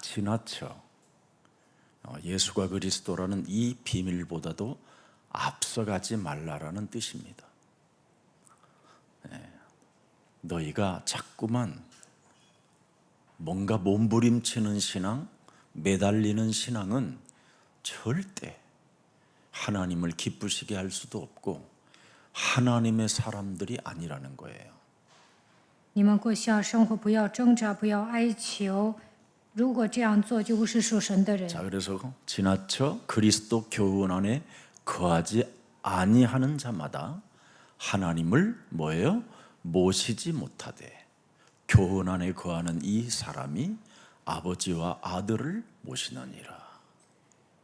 지나쳐 예수가 그리스도라는 이 비밀보다도 앞서가지 말라라는 뜻입니다. 너희가 자꾸만 뭔가 몸부림치는 신앙, 매달리는 신앙은 절대 하나님을 기쁘시게 할 수도 없고 하나님의 사람들이 아니라는 거예요. 你们过信仰生活，不要挣扎，不要哀求。如果这样做，就不是属神的人。 자, 그래서 지나쳐 그리스도 교훈 안에 거하지 아니하는 자마다 하나님을 뭐예요? 모시지 못하되 교훈 안에 거하는 이 사람이 아버지와 아들을 모시느니라.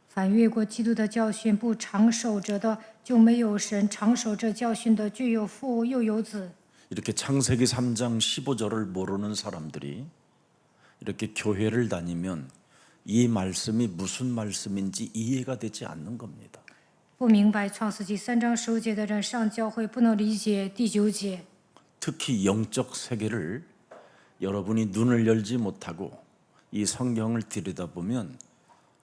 凡越过基督的教训不长守着的，就没有神；长守这教训的，具有父又有子。 이렇게 창세기 3장 15절을 모르는 사람들이 이렇게 교회를 다니면 이 말씀이 무슨 말씀인지 이해가 되지 않는 겁니다. 不明白创世纪3章15节的人上教会，不能理解第9节。 특히 영적 세계를 여러분이 눈을 열지 못하고 이 성경을 들여다보면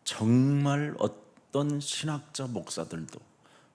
정말 어떤 신학자 목사들도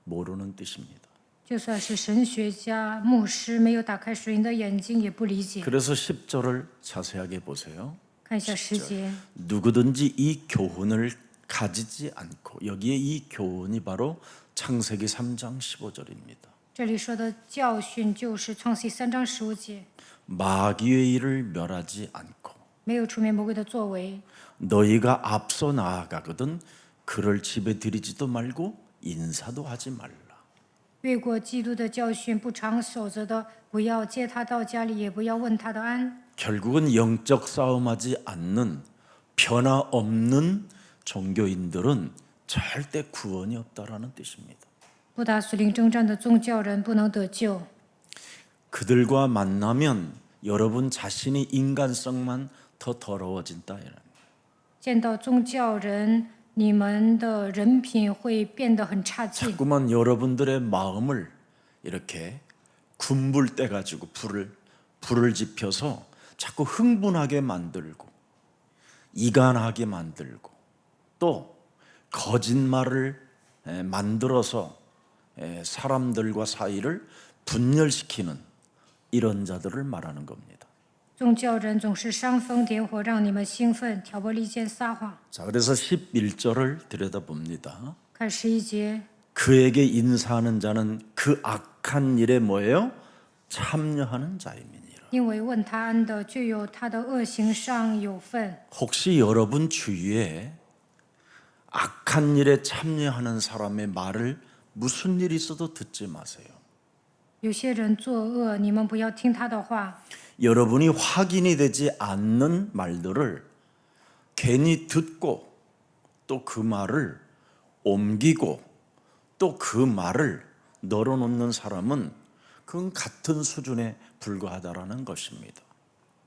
모르는 뜻입니다. 就算是神学家、牧师，没有打开属灵的眼睛，也不理解。 그래서 10절을 자세하게 보세요. 看一下10节， 누구든지 이 교훈을 가지지 않고 여기에 이 교훈이 바로 창세기 3장 15절입니다. 这里说的教训就是创世纪3章15节， 마귀의 일을 멸하지 않고 没有出面魔鬼的作为。 너희가 앞서 나아가거든 그를 집에 들이지도 말고 인사도 하지 말라. 越过基督的教训不常守着的，不要接他到家里，也不要问他的安。 결국은 영적 싸움하지 않는 변화없는 종교인들은 절대 구원이 없다라는 뜻입니다. 不打属灵征战的宗教人不能得救。 그들과 만나면 여러분 자신이 인간성만 더 더러워진다. 见到宗教人，你们的人品会变得很差劲。 자꾸만 여러분들의 마음을 이렇게 군불 떼가지고 불을 지펴서 자꾸 흥분하게 만들고 이간하게 만들고 또 거짓말을 만들어서 사람들과 사이를 분열시키는 이런 자들을 말하는 겁니다. 宗教人总是煽风点火，让你们兴奋，挑拨离间，撒谎。 자, 그래서 11절을 들여다봅니다. 看11节， 그에게 인사하는 자는 그 악한 일에 뭐예요? 참여하는 자임이니라. 因为问他安的，就有他的恶行上有份。 혹시 여러분 주위에 악한 일에 참여하는 사람의 말을 무슨 일이 있어도 듣지 마세요. 有些人作恶，你们不要听他的话。 여러분이 확인이 되지 않는 말들을 괜히 듣고 또 그 말을 옮기고 또 그 말을 널어놓는 사람은 그건 같은 수준에 불과하다라는 것입니다.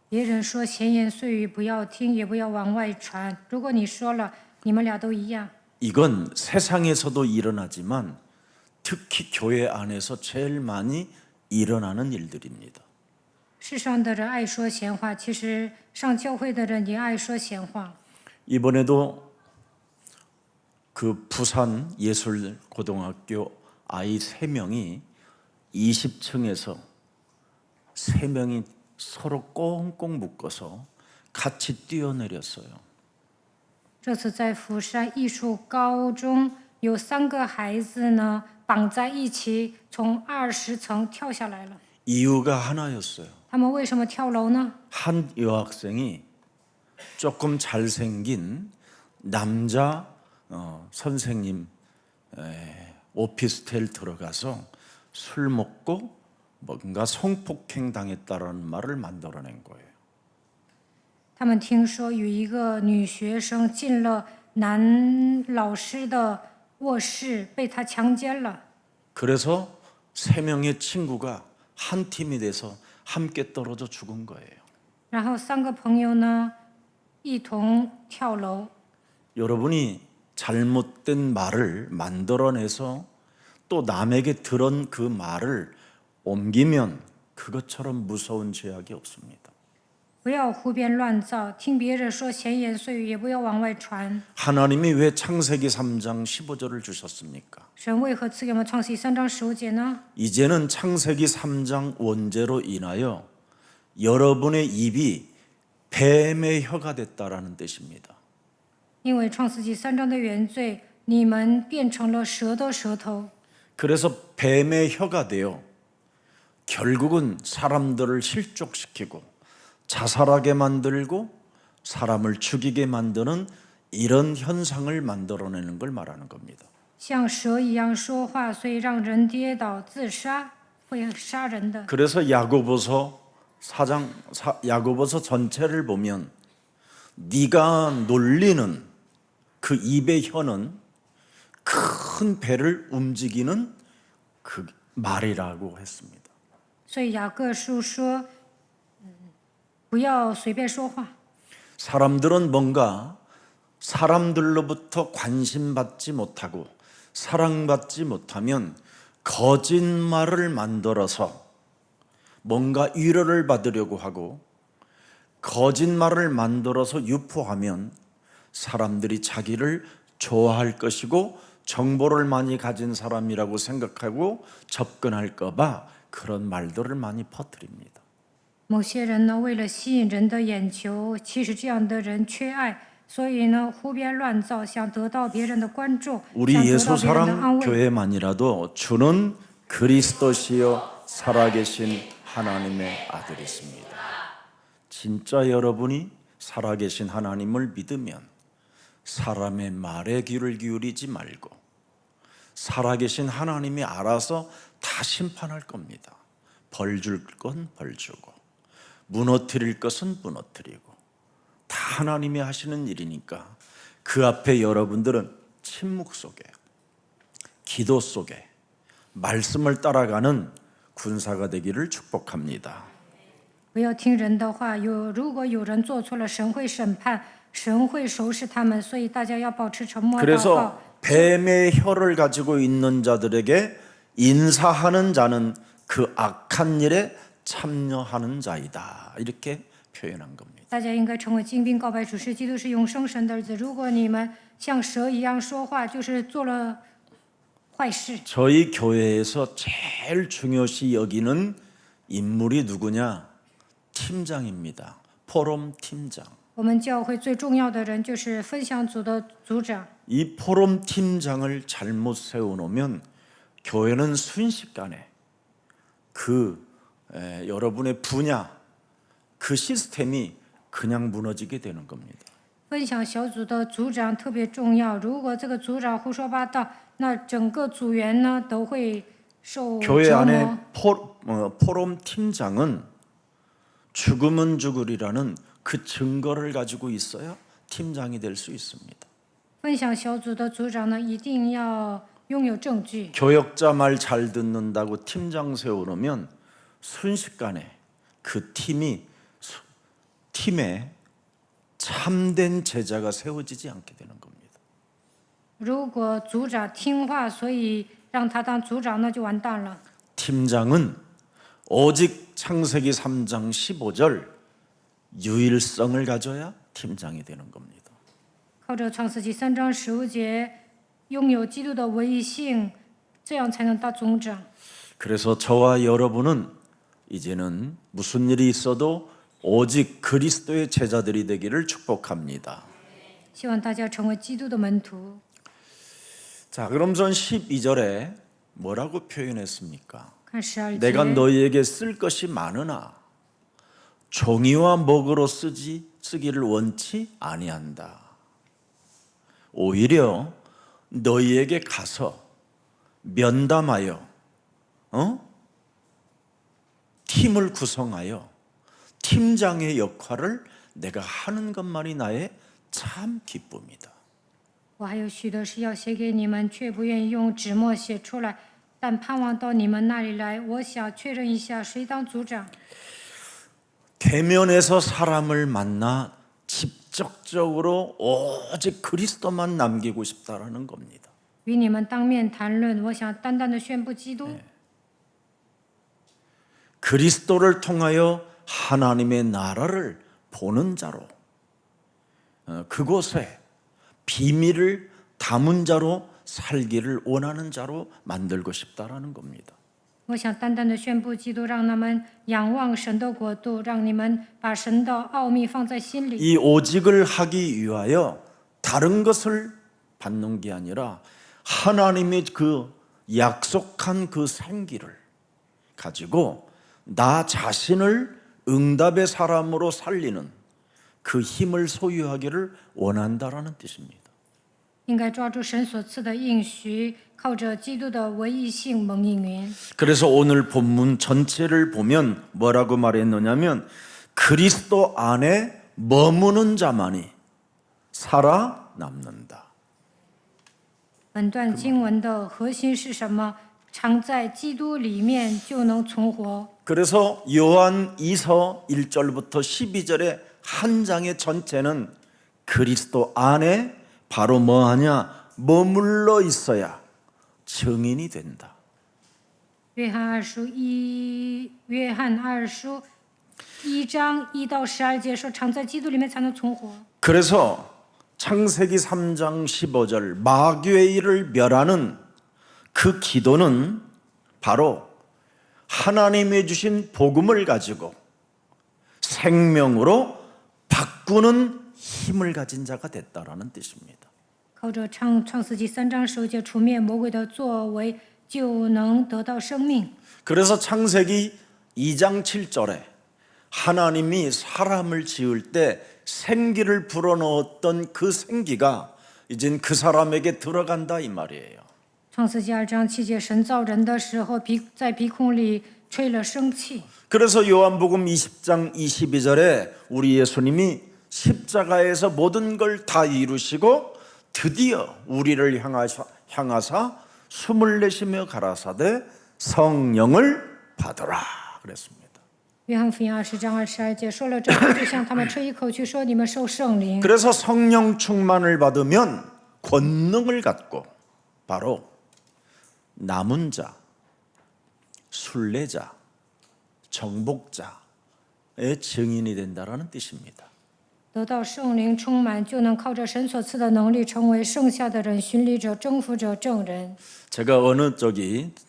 别人说闲言碎语不要听，也不要往外传。如果你说了，你们俩都一样。 이건 세상에서도 일어나지만 특히 교회 안에서 제일 많이 일어나는 일들입니다. 世上的人爱说闲话，其实上教会的人也爱说闲话。 이번에도 그 부산 예술고등학교 아이 3명이 20층에서 3명이 서로 꽁꽁 묶어서 같이 뛰어내렸어요. 这次在釜山艺术高中，有3个孩子呢绑在一起，从20层跳下来了。 이유가 하나였어요. 他们为什么跳楼呢？ 한 여학생이 조금 잘생긴 남자 선생님 오피스텔 들어가서 술 먹고 뭔가 성폭행 당했다라는 말을 만들어낸 거예요. 他们听说有一个女学生进了男老师的卧室，被他强奸了。 그래서 3명의 친구가 한 팀이 돼서 함께 떨어져 죽은 거예요. 然后3个朋友呢，一同跳楼。 여러분이 잘못된 말을 만들어내서 또 남에게 들은 그 말을 옮기면 그것처럼 무서운 죄악이 없습니다. 不要胡编乱造，听别人说闲言碎语，也不要往外传。 하나님이 왜 창세기 3장 15절을 주셨습니까? 神为何赐给我们创世记3章15节呢？ 이제는 창세기 3장 원죄로 인하여 여러분의 입이 뱀의 혀가 됐다라는 뜻입니다. 因为创世纪3章的原罪，你们变成了蛇的舌头， 그래서 뱀의 혀가 되어 결국은 사람들을 실족시키고 자살하게 만들고 사람을 죽이게 만드는 이런 현상을 만들어내는 걸 말하는 겁니다. 像蛇一样说话，所以让人跌倒自杀，会杀人的。 그래서 야고보서 전체를 보면 네가 놀리는 그 입의 혀는 큰 배를 움직이는 그 말이라고 했습니다. 所以雅各书说，不要随便说话。 사람들은 뭔가 사람들로부터 관심받지 못하고 사랑받지 못하면 거짓말을 만들어서 뭔가 위로를 받으려고 하고 거짓말을 만들어서 유포하면 사람들이 자기를 좋아할 것이고 정보를 많이 가진 사람이라고 생각하고 접근할까 봐 그런 말들을 많이 퍼뜨립니다. 某些人呢，为了吸引人的眼球，其实这样的人缺爱，所以呢，胡编乱造，想得到别人的关注， 우리 想得到别人的 예수사랑 安慰。 교회만이라도 주는 그리스도시요 살아계신 하나님의 아들이십니다. 진짜 여러분이 살아계신 하나님을 믿으면 사람의 말에 귀를 기울이지 말고 살아계신 하나님이 알아서 다 심판할 겁니다. 벌 줄 건 벌 주고 무너뜨릴 것은 무너뜨리고 다 하나님이 하시는 일이니까 그 앞에 여러분들은 침묵 속에 기도 속에 말씀을 따라가는 군사가 되기를 축복합니다. 不要听人的话，如果有人做错了，神会审判，神会收拾他们，所以大家要保持沉默祷告。 그래서 뱀의 혀를 가지고 있는 자들에게 인사하는 자는 그 악한 일에 참여하는 자이다. 이렇게 표현한 겁니다. 大家应该成为精兵告白主是基督是永生神的儿子。如果你们像蛇一样说话，就是做了坏事。 저희 교회에서 제일 중요시 여기는 인물이 누구냐? 팀장입니다. 포럼 팀장. 我们教会最重要的人就是分享组的组长。 이 포럼 팀장을 잘못 세워놓으면 교회는 순식간에 여러분의 분야, 그 시스템이 그냥 무너지게 되는 겁니다. 分享小组的组长特别重要，如果这个组长胡说八道，那整个组员呢都会受 교회 折 안에 磨。 포럼 팀장은 죽으면 죽으리라는 그 증거를 가지고 있어야 팀장이 될 수 있습니다. 分享小组的组长呢，一定要拥有证据。 교역자 말 잘 듣는다고 팀장 세워놓으면 순식간에 그 팀에 참된 제자가 세워지지 않게 되는 겁니다. 如果组长听话，所以让他当组长，那就完蛋了。 팀장은 오직 창세기 3장 15절 유일성을 가져야 팀장이 되는 겁니다. 靠着创世纪3章15节，拥有基督的唯一性，这样才能当总长。 그래서 저와 여러분은 이제는 무슨 일이 있어도 오직 그리스도의 제자들이 되기를 축복합니다. 希望大家成为基督的门徒。 자, 그럼 전 12절에 뭐라고 표현했습니까? 看12 내가 节， 너희에게 쓸 것이 많으나 종이와 먹으로 쓰기를 원치 아니한다. 오히려 너희에게 가서 면담하여 팀을 구성하여 팀장의 역할을 내가 하는 것만이 나의 참 기쁨이다. 我还有许多事要写给你们，却不愿意用纸墨写出来，但盼望到你们那里来。我想确认一下，谁当组长？ 대면에서 사람을 만나 직접적으로 오직 그리스도만 남기고 싶다라는 겁니다. 与你们当面谈论，我想单单的宣布基督。 그리스도를 통하여 하나님의 나라를 보는 자로, 그곳에 비밀을 담은 자로 살기를 원하는 자로 만들고 싶다라는 겁니다. 我想单单的宣布基督，让他们仰望神的国度，让你们把神的奥秘放在心里。 이 오직을 하기 위하여 다른 것을 받는 게 아니라 하나님의 그 약속한 그 생기를 가지고 나 자신을 응답의 사람으로 살리는 그 힘을 소유하기를 원한다라는 뜻입니다. 应该抓住神所赐的应许，靠着基督的唯一性蒙应允。 그래서 오늘 본문 전체를 보면 뭐라고 말했느냐면 그리스도 안에 머무는 자만이 살아남는다. 本段经文的核心是什么？常在基督里面就能存活。 그래서 요한 2서 1절부터 12절의 한 장의 전체는 그리스도 안에 바로 뭐하냐? 머물러 있어야 증인이 된다. 约翰二书1章1到12节说，常在基督里面才能存活。 그래서 창세기 3장 15절 마귀의 멸하는 그 기도는 바로 하나님이 주신 복음을 가지고 생명으로 바꾸는 힘을 가진 자가 됐다라는 뜻입니다. 靠着创世纪3章10节除灭魔鬼的作为，就能得到生命。 그래서 창세기 2장 7절에 하나님이 사람을 지을 때 생기를 불어넣었던 그 생기가 이젠 그 사람에게 들어간다 이 말이에요. 创世纪2章7节，神造人的时候，在鼻孔里吹了生气。 그래서 요한복음 20장 22절에 우리 예수님이 십자가에서 모든 걸 다 이루시고 드디어 우리를 향하사 숨을 내쉬며 가라사대 성령을 받으라 그랬습니다. 约翰福音20章22节说了这话，就向他们吹一口气，说：“你们受圣灵。” 그래서 성령 충만을 받으면 권능을 갖고 바로 남은 자, 순례자, 정복자의 증인이 된다라는 뜻입니다. 得到圣灵充满，就能靠着神所赐的能力，成为剩下的人、巡礼者、征服者、证人。 제가 어느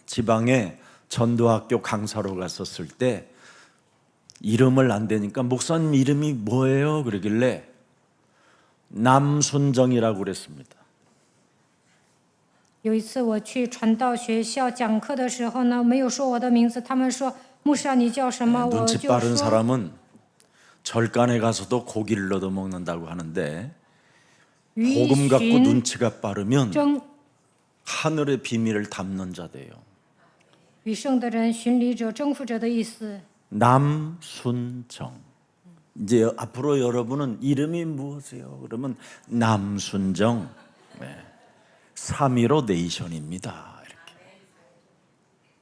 지방에 전도학교 강사로 갔었을 때 이름을 안 대니까 목사님 이름이 뭐예요? 그러길래 남순정이라고 그랬습니다. 有一次我去传道学校讲课的时候呢，没有说我的名字，他们说牧师啊，你叫什么？我 눈치 就 빠른 说 사람은 절간에 가서도 고기를 얻어 먹는다고 하는데 于 복음 갖고 寻 눈치가 빠르면 征 하늘의 비밀을 담는 자 돼요. 与圣的人、巡礼者、征服者的意思。 남순정. 이제 앞으로 여러분은 이름이 무엇이에요? 그러면 남순정. 네. 315 네이션입니다. 이렇게.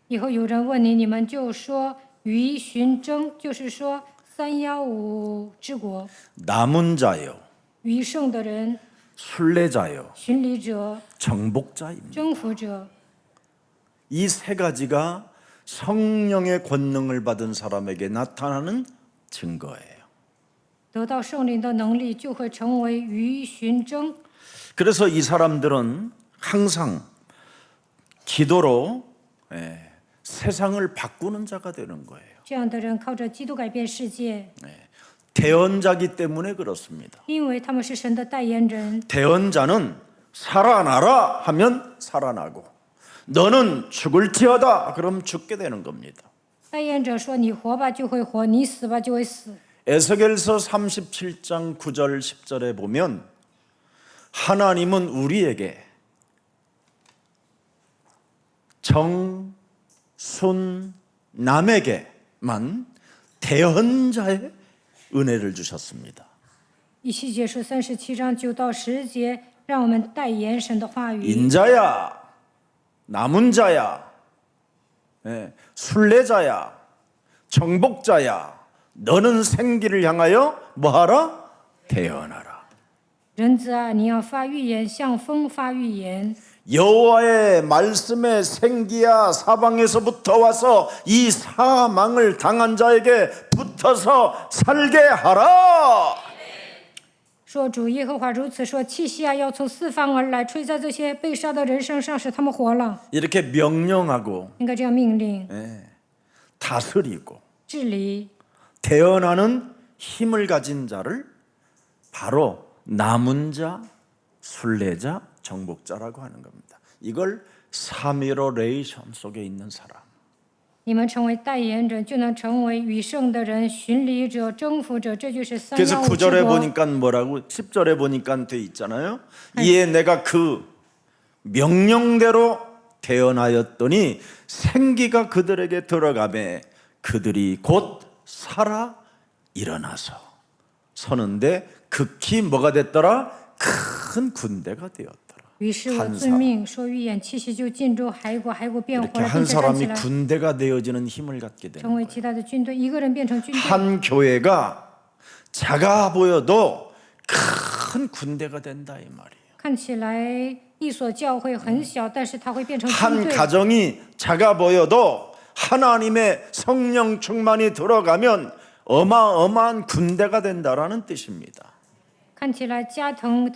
以后有人问你，你们就说于寻征，就是说315之国。 남은 자요, 于圣的人、 순례자요, 巡礼者、 정복자입니다. 征服者。 이 세 가지가 성령의 권능을 받은 사람에게 나타나는 증거예요. 得到圣灵的能力，就会成为于寻征。 그래서 이 사람들은 항상 기도로 세상을 바꾸는 자가 되는 거예요. 这样的人靠着基督改变世界， 대언자기 때문에 그렇습니다. 因为他们是神的代言人。 대언자는 살아나라 하면 살아나고 너는 죽을지어다 그럼 죽게 되는 겁니다. 代言者说：“你活吧，就会活；你死吧，就会死。” 에스겔서 37장 9절 10절에 보면 하나님은 우리에게 정순남에게만 대언자의 은혜를 주셨습니다. 以西结书37章9到10节，让我们代言神的话语。 인자야, 남은 자야, 순례자야, 정복자야, 너는 생기를 향하여 뭐하라? 대언하라. 人子啊，你要发预言，向风发预言。 여호와의 말씀의 생기야 사방에서부터 와서 이 사망을 당한 자에게 붙어서 살게 하라. 说主耶和华如此说：气息啊，要从四方而来，吹在这些被杀的人身上，使他们活了。 이렇게 명령하고 应该这样命令、 다스리고 治理， 대언하는 힘을 가진 자를 바로 남은 자, 순례자, 정복자라고 하는 겁니다. 이걸 3.15 레이션 속에 있는 사람. 你们成为代言人，就能成为与圣的人、巡礼者、征服者。这就是그래서 315 9절에 之国。 보니까 뭐라고 10절에 보니까 돼 있잖아요. 이에 내가 그 명령대로 대언하였더니 생기가 그들에게 들어가매 그들이 곧 살아 일어나서 서는데 극히 뭐가 됐더라? 큰 군대가 되었더라. 于是我遵命说预言，气息就进入骸骨，骸骨变活 이렇게 了， 한 并且站起 사람이 来， 군대가 되어지는 힘을 갖게 되는 成为其他的军队。一个人变成军队， 한 교회가 작아 보여도 큰 군대가 된다 이 말이에요. 看起来一所教会很小，但是它会变成军 한 队。 가정이 작아 보여도 하나님의 성령 충만이 들어가면 어마어마한 군대가 된다라는 뜻입니다. 看起来家庭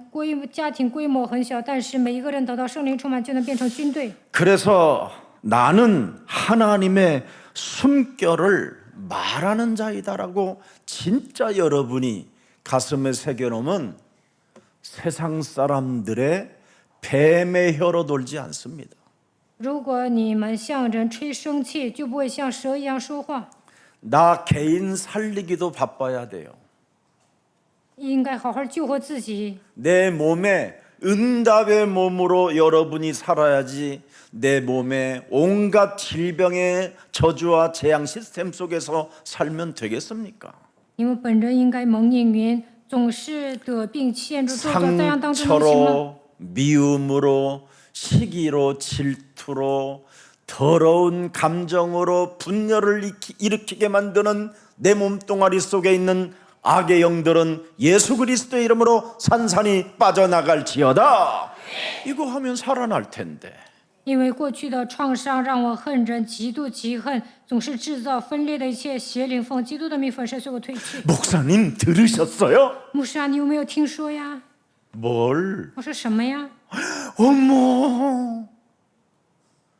规模很小，但是每一个人得到圣灵充满，就能变成军队。 그래서 나는 하나님의 숨결을 말하는 자이다라고 진짜 여러분이 가슴에 새겨놓으면 세상 사람들의 뱀의 혀로 돌지 않습니다. 如果你们向人吹生气，就不会像蛇一样说话。 나 개인 살리기도 바빠야 돼요. 应该好好救活自己。 내 몸에 응답의 몸으로 여러분이 살아야지 내 몸에 온갖 질병의 저주와 재앙 시스템 속에서 살면 되겠습니까? 你们本人应该蒙应允，总是得病陷入咒诅灾殃当中，能行吗？ 상처로 미움으로 시기로 질투로 더러운 감정으로 분열을 일으키게 만드는 내 몸뚱아리 속에 있는 악의 영들은 예수 그리스도의 이름으로 산산이 빠져나갈지어다. 이거 하면 살아날 텐데. 因为过去的创伤让我恨人，极度嫉恨，总是制造分裂的一切邪灵奉基督的名粉身碎骨退去。 목사님 들으셨어요? 牧师啊，你有没有听说呀？ 뭘? 我说什么呀？ 어머,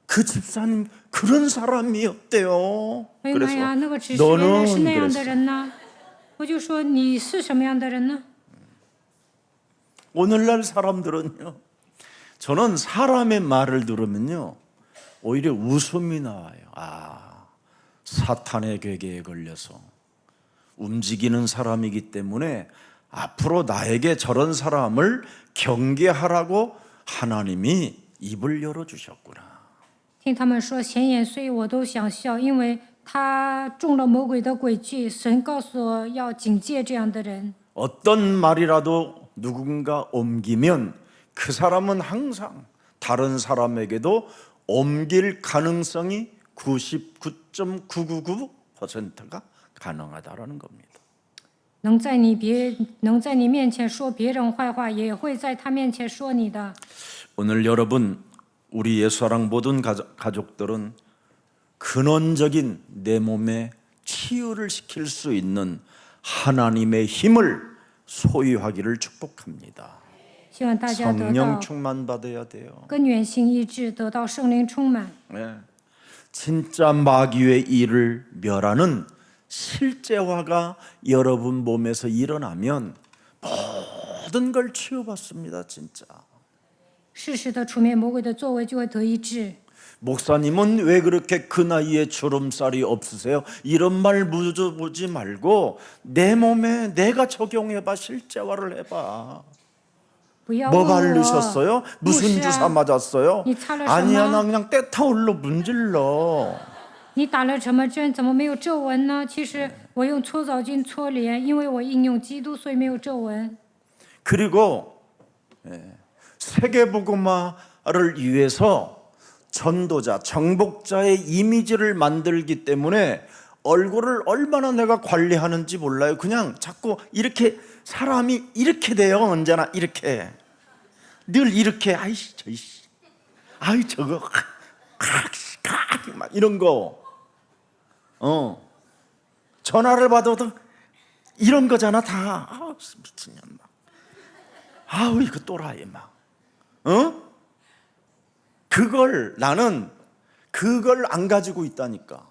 그 집사님 그런 사람이었대요. 哎呀妈 그래서 呀，那个只是原来是 너는 那样的 그랬어. 人呢。我就说你是什么样的人呢？ 오늘날 사람들은요. 저는 사람의 말을 들으면요. 오히려 웃음이 나와요. 아, 사탄의 괴계에 걸려서 움직이는 사람이기 때문에 앞으로 나에게 저런 사람을 경계하라고 하나님이 입을 열어주셨구나. 听他们说闲言碎语，我都想笑，因为他中了魔鬼的诡计。神告诉我要警戒这样的人。 어떤 말이라도 누군가 옮기면 그 사람은 항상 다른 사람에게도 옮길 가능성이 99.999%가 가능하다라는 겁니다. 能在你面前说别人坏话，也会在他面前说你的。 오늘 여러분 우리 예수사랑 모든 가족들은 근원적인 내 몸에 치유를 시킬 수 있는 하나님의 힘을 소유하기를 축복합니다. 希望大家得 성령 到 충만 받아야 돼요. 根源性医治，得到圣灵充满。 네. 진짜 마귀의 일을 멸하는 실제화가 여러분 몸에서 일어나면 모든 걸 치유받습니다. 진짜. 适时的除灭魔鬼的作为，就会得医治。 목사님은 왜 그렇게 그 나이에 주름살이 없으세요? 이런 말 묻어보지 말고 내 몸에 내가 적용해봐. 실제화를 해봐. 不要 뭐 问我 바르셨어요? 牧 무슨 师 주사 啊， 맞았어요? 이 차를 아니야, 셨나? 나 그냥 때타올로 문질러. 你打了什么针？怎么没有皱纹呢？其实我用搓澡巾搓脸，因为我应用基督，所以没有皱纹。 그리고 세계복음화를 위해서 전도자, 정복자의 이미지를 만들기 때문에 얼굴을 얼마나 내가 관리하는지 몰라요. 그냥 자꾸 이렇게 사람이 이렇게 돼요. 언제나 이렇게. 늘 이렇게 아이씨 저이씨 아이 저거 막 이런 거 전화를 받아도 이런 거잖아 다. 미친년 막. 아우 이거 또라이 막. 그걸 나는 그걸 안 가지고 있다니까.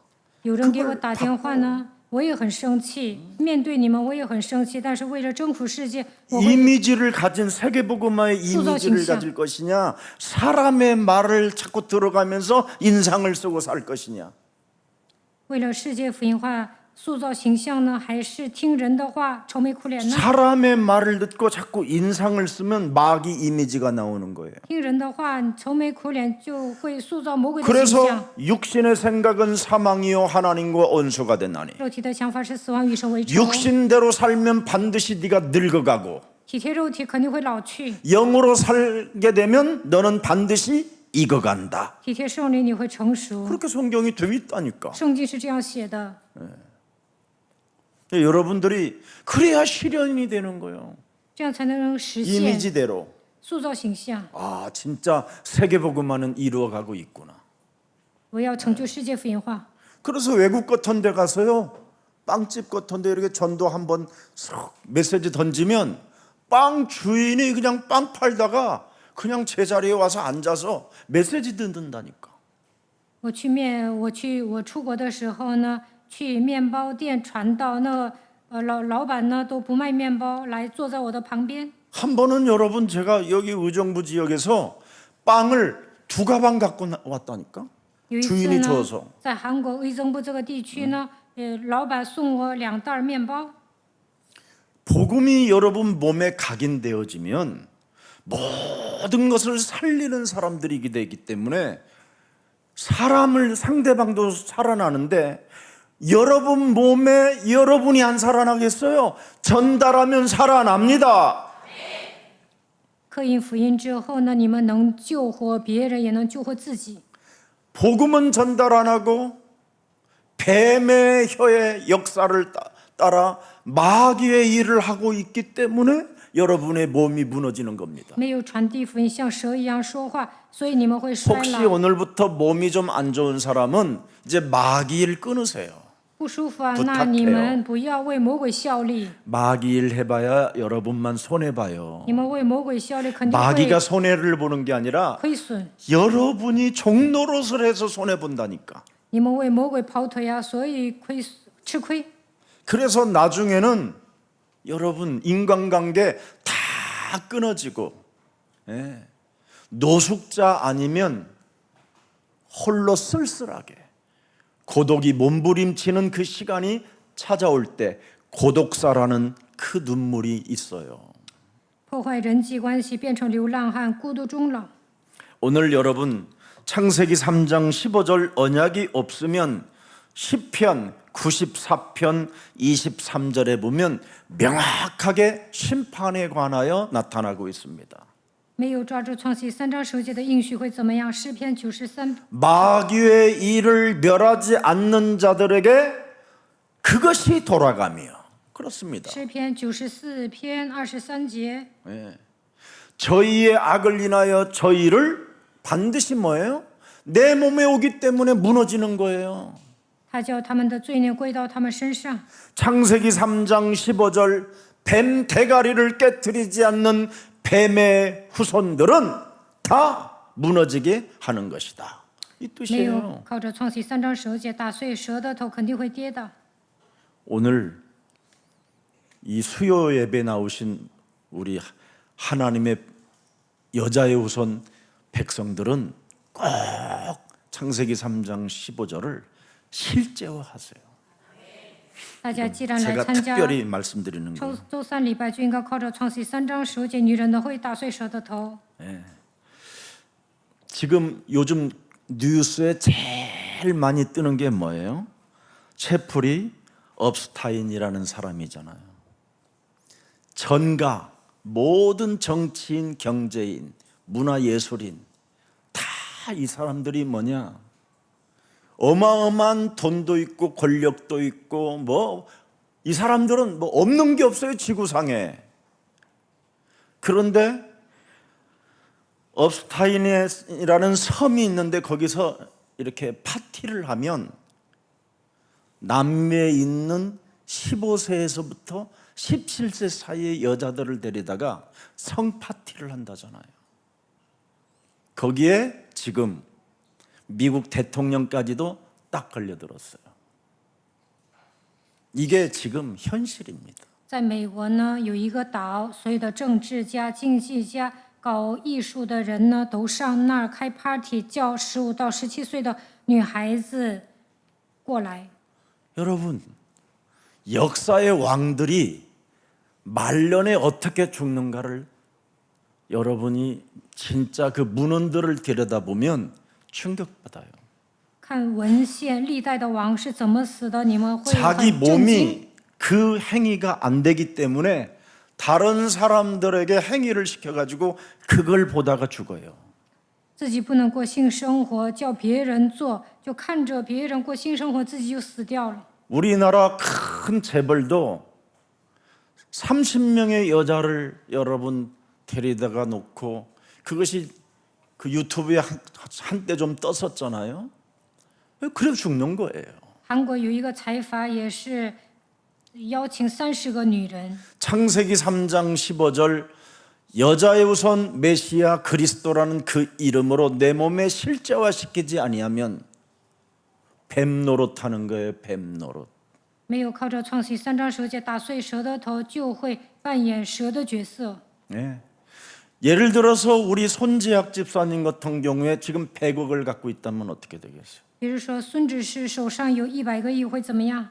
有人给我打电话呢，我也很生气，面对你们我也很生气，但是为了征服世界，我会 이미지를 가진 세계복음화의 이미지를 수zo 가질 것이냐, 사람의 말을 자꾸 들어가면서 인상을 쓰고 살 것이냐. 为了世界福音化塑造形象呢，还是听人的话愁眉苦脸呢？ 사람의 말을 듣고 자꾸 인상을 쓰면 마귀 이미지가 나오는 거예요. 听人的话，你愁眉苦脸就会塑造魔鬼的形 그래서 象。 육신의 생각은 사망이요 하나님과 원수가 된나니. 肉体的想法是死亡与神为仇， 육신대로 살면 반드시 네가 늙어가고 体贴肉体肯定会老去， 영으로 살게 되면 너는 반드시 익어간다. 体贴圣灵你会成熟。 그렇게 성경이 되어 있다니까. 圣经是这样写的， 여러분들이 그래야 실현이 되는 거예요. 这样才能实现 이미지대로. 塑造形象。 아 진짜 세계복음화는 이루어가고 있구나. 我要成就世界福音化。 그래서 외국 같은 데 가서요, 빵집 같은 데 이렇게 전도 한번 메시지 던지면 빵 주인이 그냥 빵 팔다가 그냥 제자리에 와서 앉아서 메시지 듣는다니까. 我出国的时候呢，去面包店传道，老板呢都不卖面包，来坐在我的旁边。 한 번은 여러분 제가 여기 의정부 지역에서 빵을 2가방 갖고 왔다니까. 有一次 주인이 呢 줘서 ，在韩国의정부这个地区呢，老板送我2袋面包。 복음이 여러분 몸에 각인되어지면 모든 것을 살리는 사람들이 되기 때문에 사람을 상대방도 살아나는데 여러분 몸에 여러분이 안 살아나겠어요? 전달하면 살아납니다. 刻印福音之后呢，你们能救活别人，也能救活自己。 복음은 전달 안 하고 뱀의 혀의 역사를 따라 마귀의 일을 하고 있기 때문에 여러분의 몸이 무너지는 겁니다. 没有传递福音，像蛇一样说话，所以你们会衰 혹시 老。 오늘부터 몸이 좀 안 좋은 사람은 이제 마귀일 끊으세요. 不舒服啊， 부탁해요 那你们不要为魔鬼效力。 마귀일 해봐야 여러분만 손해봐요. 你们为魔鬼效力，肯定会 마귀가 손해를 보는 게 아니라 亏损。 여러분이 종노릇을 해서 손해본다니까. 你们为魔鬼跑腿啊，所以吃亏。 그래서 나중에는 여러분 인간관계 다 끊어지고, 예, 노숙자 아니면 홀로 쓸쓸하게 고독이 몸부림치는 그 시간이 찾아올 때 고독사라는 그 눈물이 있어요. 破坏人际关系，变成流浪汉，孤独终老。 오늘 여러분 창세기 3장 15절 언약이 없으면 시편 94편 23절에 보면 명확하게 심판에 관하여 나타나고 있습니다. 没有抓住创世3章10节的应许会怎么样？诗篇93 마귀의 일을 멸하지 않는 자들에게 그것이 돌아가며. 그렇습니다. 诗篇94篇23节， 저희의 악을 인하여 저희를 반드시 뭐예요? 내 몸에 오기 때문에 무너지는 거예요. 他叫他们的罪孽归到他们身上。 창세기 3장 15절 뱀 대가리를 깨트리지 않는 뱀의 후손들은 다 무너지게 하는 것이다. 이 没有 뜻이에요. 靠着创世3章10节打碎蛇的头，肯定会跌倒。 오늘 이 수요 예배 나오신 우리 하나님의 여자의 후손 백성들은 꼭 창세기 3장 15절을 실제화하세요. 大家既然来 제가 参加 특별히 말씀드리는 周 거예요. 周三礼拜，就应该靠着创世3章10节，女人的会打碎蛇的头。 지금 요즘 뉴스에 제일 많이 뜨는 게 뭐예요? 채플이 업스타인이라는 사람이잖아요. 전가 모든 정치인, 경제인, 문화예술인 다 이 사람들이 뭐냐? 어마어마한 돈도 있고 권력도 있고 뭐 이 사람들은 뭐 없는 게 없어요, 지구상에. 그런데 업스타인이라는 섬이 있는데 거기서 이렇게 파티를 하면 남미에 있는 15세에서부터 17세 사이의 여자들을 데리다가 성파티를 한다잖아요. 거기에 지금 미국 대통령까지도 딱 걸려들었어요. 이게 지금 현실입니다. 在美国呢，有一个岛，所有的政治家、经济家、搞艺术的人呢，都上那儿开 party，叫15到17岁的女孩子过来。 여러분, 역사의 왕들이 말년에 어떻게 죽는가를 여러분이 진짜 그 문헌들을 들여다보면 충격받아요. 看文献，历代的王是怎么死的，你们会 자기 很震惊。 몸이 그 행위가 안 되기 때문에 다른 사람들에게 행위를 시켜가지고 그걸 보다가 죽어요. 自己不能过性生活，叫别人做，就看着别人过性生活，自己就死掉了。 우리나라 큰 재벌도 30명의 여자를 여러분 데리다가 놓고 그것이 그 유튜브에 한때 좀 떴었잖아요. 그래 죽는 거예요. 韩国有一个财阀，也是邀请30个女人。 창세기 3장 15절 여자의 우선 메시아 그리스도라는 그 이름으로 내 몸에 실제화시키지 아니하면 뱀 노릇하는 거예요. 뱀 노릇. 没有靠着创世3章10节打碎蛇的头，就会扮演蛇的角色。 네. 예를 들어서 우리 손지학 집사님 같은 경우에 지금 100억을 갖고 있다면 어떻게 되겠어요? 比如说孙执事手上有100个亿，会怎么样？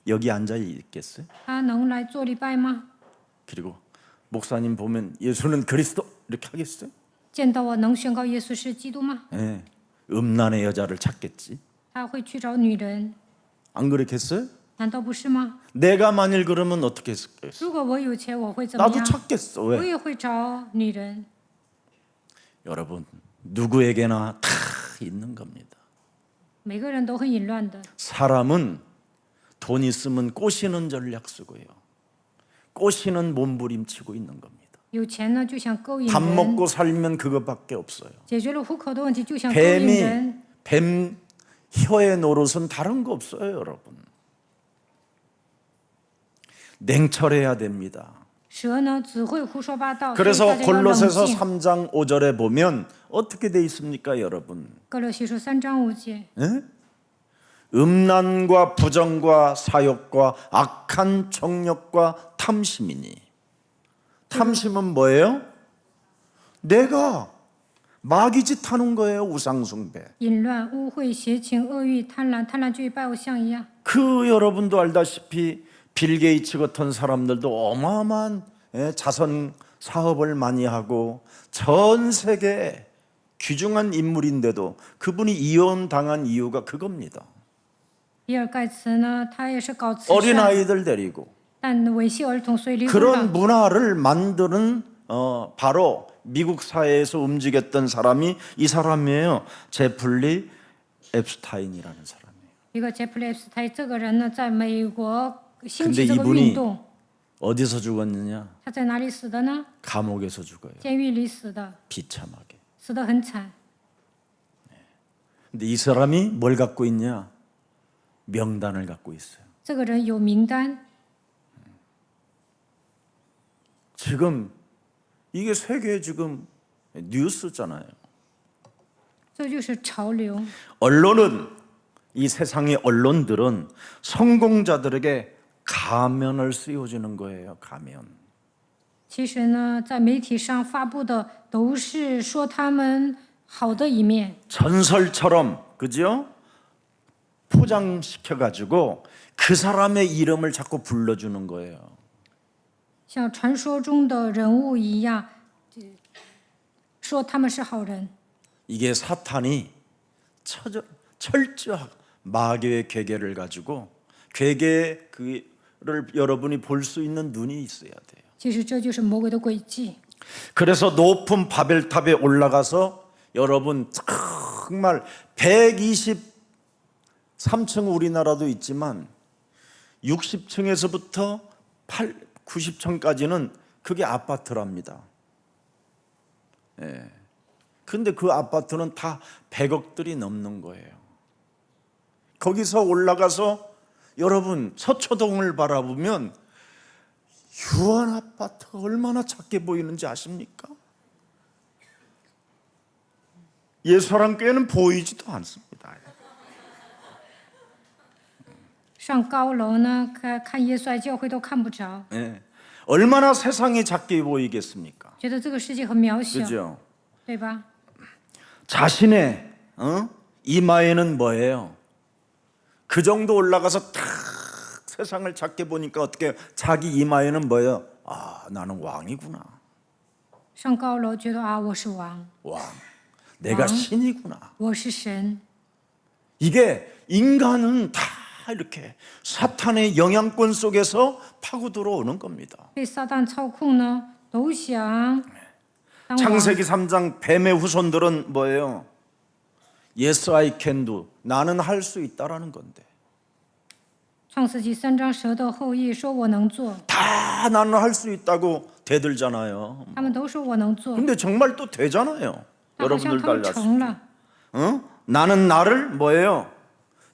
여기 앉아 있겠어요? 他能来做礼拜吗？ 그리고 목사님 보면 예수는 그리스도 이렇게 하겠어요? 见到我能宣告耶稣是基督吗？ 네. 음란의 여자를 찾겠지. 他会去找女人， 안 그렇겠어요? 难道不是吗？ 내가 만일 그러면 어떻게 했을까요? 如果我有钱，我会怎么 나도 样？ 찾겠어. 我 왜? 也会找女人。 여러분 누구에게나 다 있는 겁니다. 每个人都很淫乱的。 사람은 돈 있으면 꼬시는 전략 쓰고요. 꼬시는 몸부림치고 있는 겁니다. 有钱呢就想勾引 밥 人， 먹고 살면 그것밖에 없어요. 解决了糊口的问题就想勾引 뱀이 人。 뱀 혀의 노릇은 다른 거 없어요, 여러분. 냉철해야 됩니다. 蛇呢只会胡说八道，所以 그래서 大家要冷 골로새서 静。 3장 5절에 보면 어떻게 돼 있습니까, 여러분? 哥罗西书3章5节， 예? 음란과 부정과 사욕과 악한 정욕과 탐심이니. 탐심은 뭐예요? 내가 마귀짓 하는 거예요. 우상숭배. 淫乱、污秽、邪情、恶欲、贪婪，贪婪就与拜偶像一样。 그 여러분도 알다시피 빌 게이츠 같은 사람들도 어마어마한 자선 사업을 많이 하고 전 세계 귀중한 인물인데도 그분이 이혼당한 이유가 그겁니다. 比尔盖茨呢，他也是搞慈善， 어린아이들 데리고 但猥亵儿童，所以离婚 그런 了。 문화를 만드는 바로 미국 사회에서 움직였던 사람이 이 사람이에요. 제플리 앱스타인이라는 사람이에요. 一个杰普利·斯泰这个人呢，在美国兴 근데 起这个 이분이 运动。 어디서 죽었느냐? 他在哪里死的呢？ 감옥에서 죽어요. 监狱里死的， 비참하게. 死得很惨。 근데 이 사람이 뭘 갖고 있냐? 명단을 갖고 있어요. 这个人有名单， 지금 이게 세계 지금 뉴스잖아요. 这就是潮流。 언론은 이 세상의 언론들은 성공자들에게 가면을 씌워주는 거예요. 가면. 其实呢，在媒体上发布的都是说他们好的一面， 전설처럼 그죠? 포장시켜 가지고 그 사람의 이름을 자꾸 불러주는 거예요. 像传说中的人物一样，说他们是好人。 이게 사탄이 철저한 마귀의 괴계를 가지고 괴계 그를 여러분이 볼 수 있는 눈이 있어야 돼요. 其实这就是魔鬼的诡计。 그래서 높은 바벨탑에 올라가서 여러분 정말 123층 우리나라도 있지만 60층에서부터 90층까지는 그게 아파트랍니다. 예. 근데 그 아파트는 다 100억들이 넘는 거예요. 거기서 올라가서 여러분 서초동을 바라보면 유한 아파트가 얼마나 작게 보이는지 아십니까? 예수랑교회는 보이지도 않습니다. 上高楼呢，看耶稣爱教会都看不着， 예. 얼마나 세상이 작게 보이겠습니까? 觉得这个世界很渺小， 그죠? 对吧？ 자신의 이마에는 뭐예요? 그 정도 올라가서 탁 세상을 작게 보니까 어떻게 자기 이마에는 뭐예요? 아, 나는 왕이구나. 上高楼觉得啊，我是王， 왕. 내가 신이구나. 我是神。 이게 인간은 다 이렇게 사탄의 영향권 속에서 파고 들어오는 겁니다. 被撒旦操控呢，都想当王。 창세기 3장 뱀의 후손들은 뭐예요? Yes, I can do. 나는 할 수 있다라는 건데. 创世纪3章蛇的后裔说我能做， 다 나는 할 수 있다고 대들잖아요. 他们都说我能做， 근데 정말 또 되잖아요. 但好像 여러분들도 他们 알다시피. 成了。 나는 나를 뭐예요?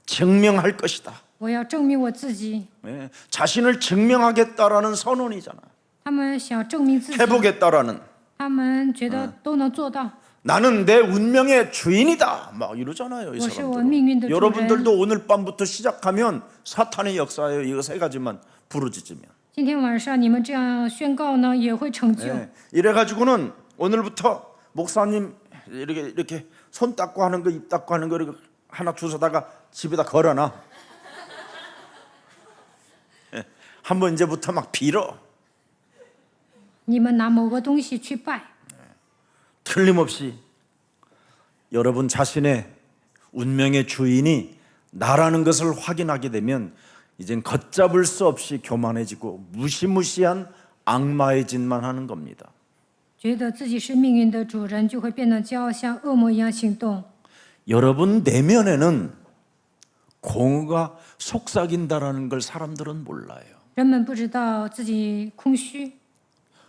증명할 것이다. 我要证明我自己， 예, 자신을 증명하겠다라는 선언이잖아. 他们想证明自己， 해보겠다라는. 他们觉得都能做到。 나는 내 운명의 주인이다. 막 이러잖아요. 이 我是我 사람들. 命运的主人。 여러분들도 오늘 밤부터 시작하면 사탄의 역사예요. 이거 세 가지만 부르짖으면. 今天晚上你们这样宣告呢，也会成就。 예, 이래가지고는 오늘부터 목사님 이렇게 손 닦고 하는 거, 입 닦고 하는 거 이렇게 하나 주워다가 집에다 걸어놔. 예, 한번 이제부터 막 빌어. 你们拿某个东西去拜， 틀림없이 여러분 자신의 운명의 주인이 나라는 것을 확인하게 되면 이젠 걷잡을 수 없이 교만해지고 무시무시한 악마의 짓만 하는 겁니다. 觉得自己是命运的主人，就会变得骄傲，像恶魔一样行动。 여러분 내면에는 공허가 속삭인다라는 걸 사람들은 몰라요. 人们不知道自己空虚，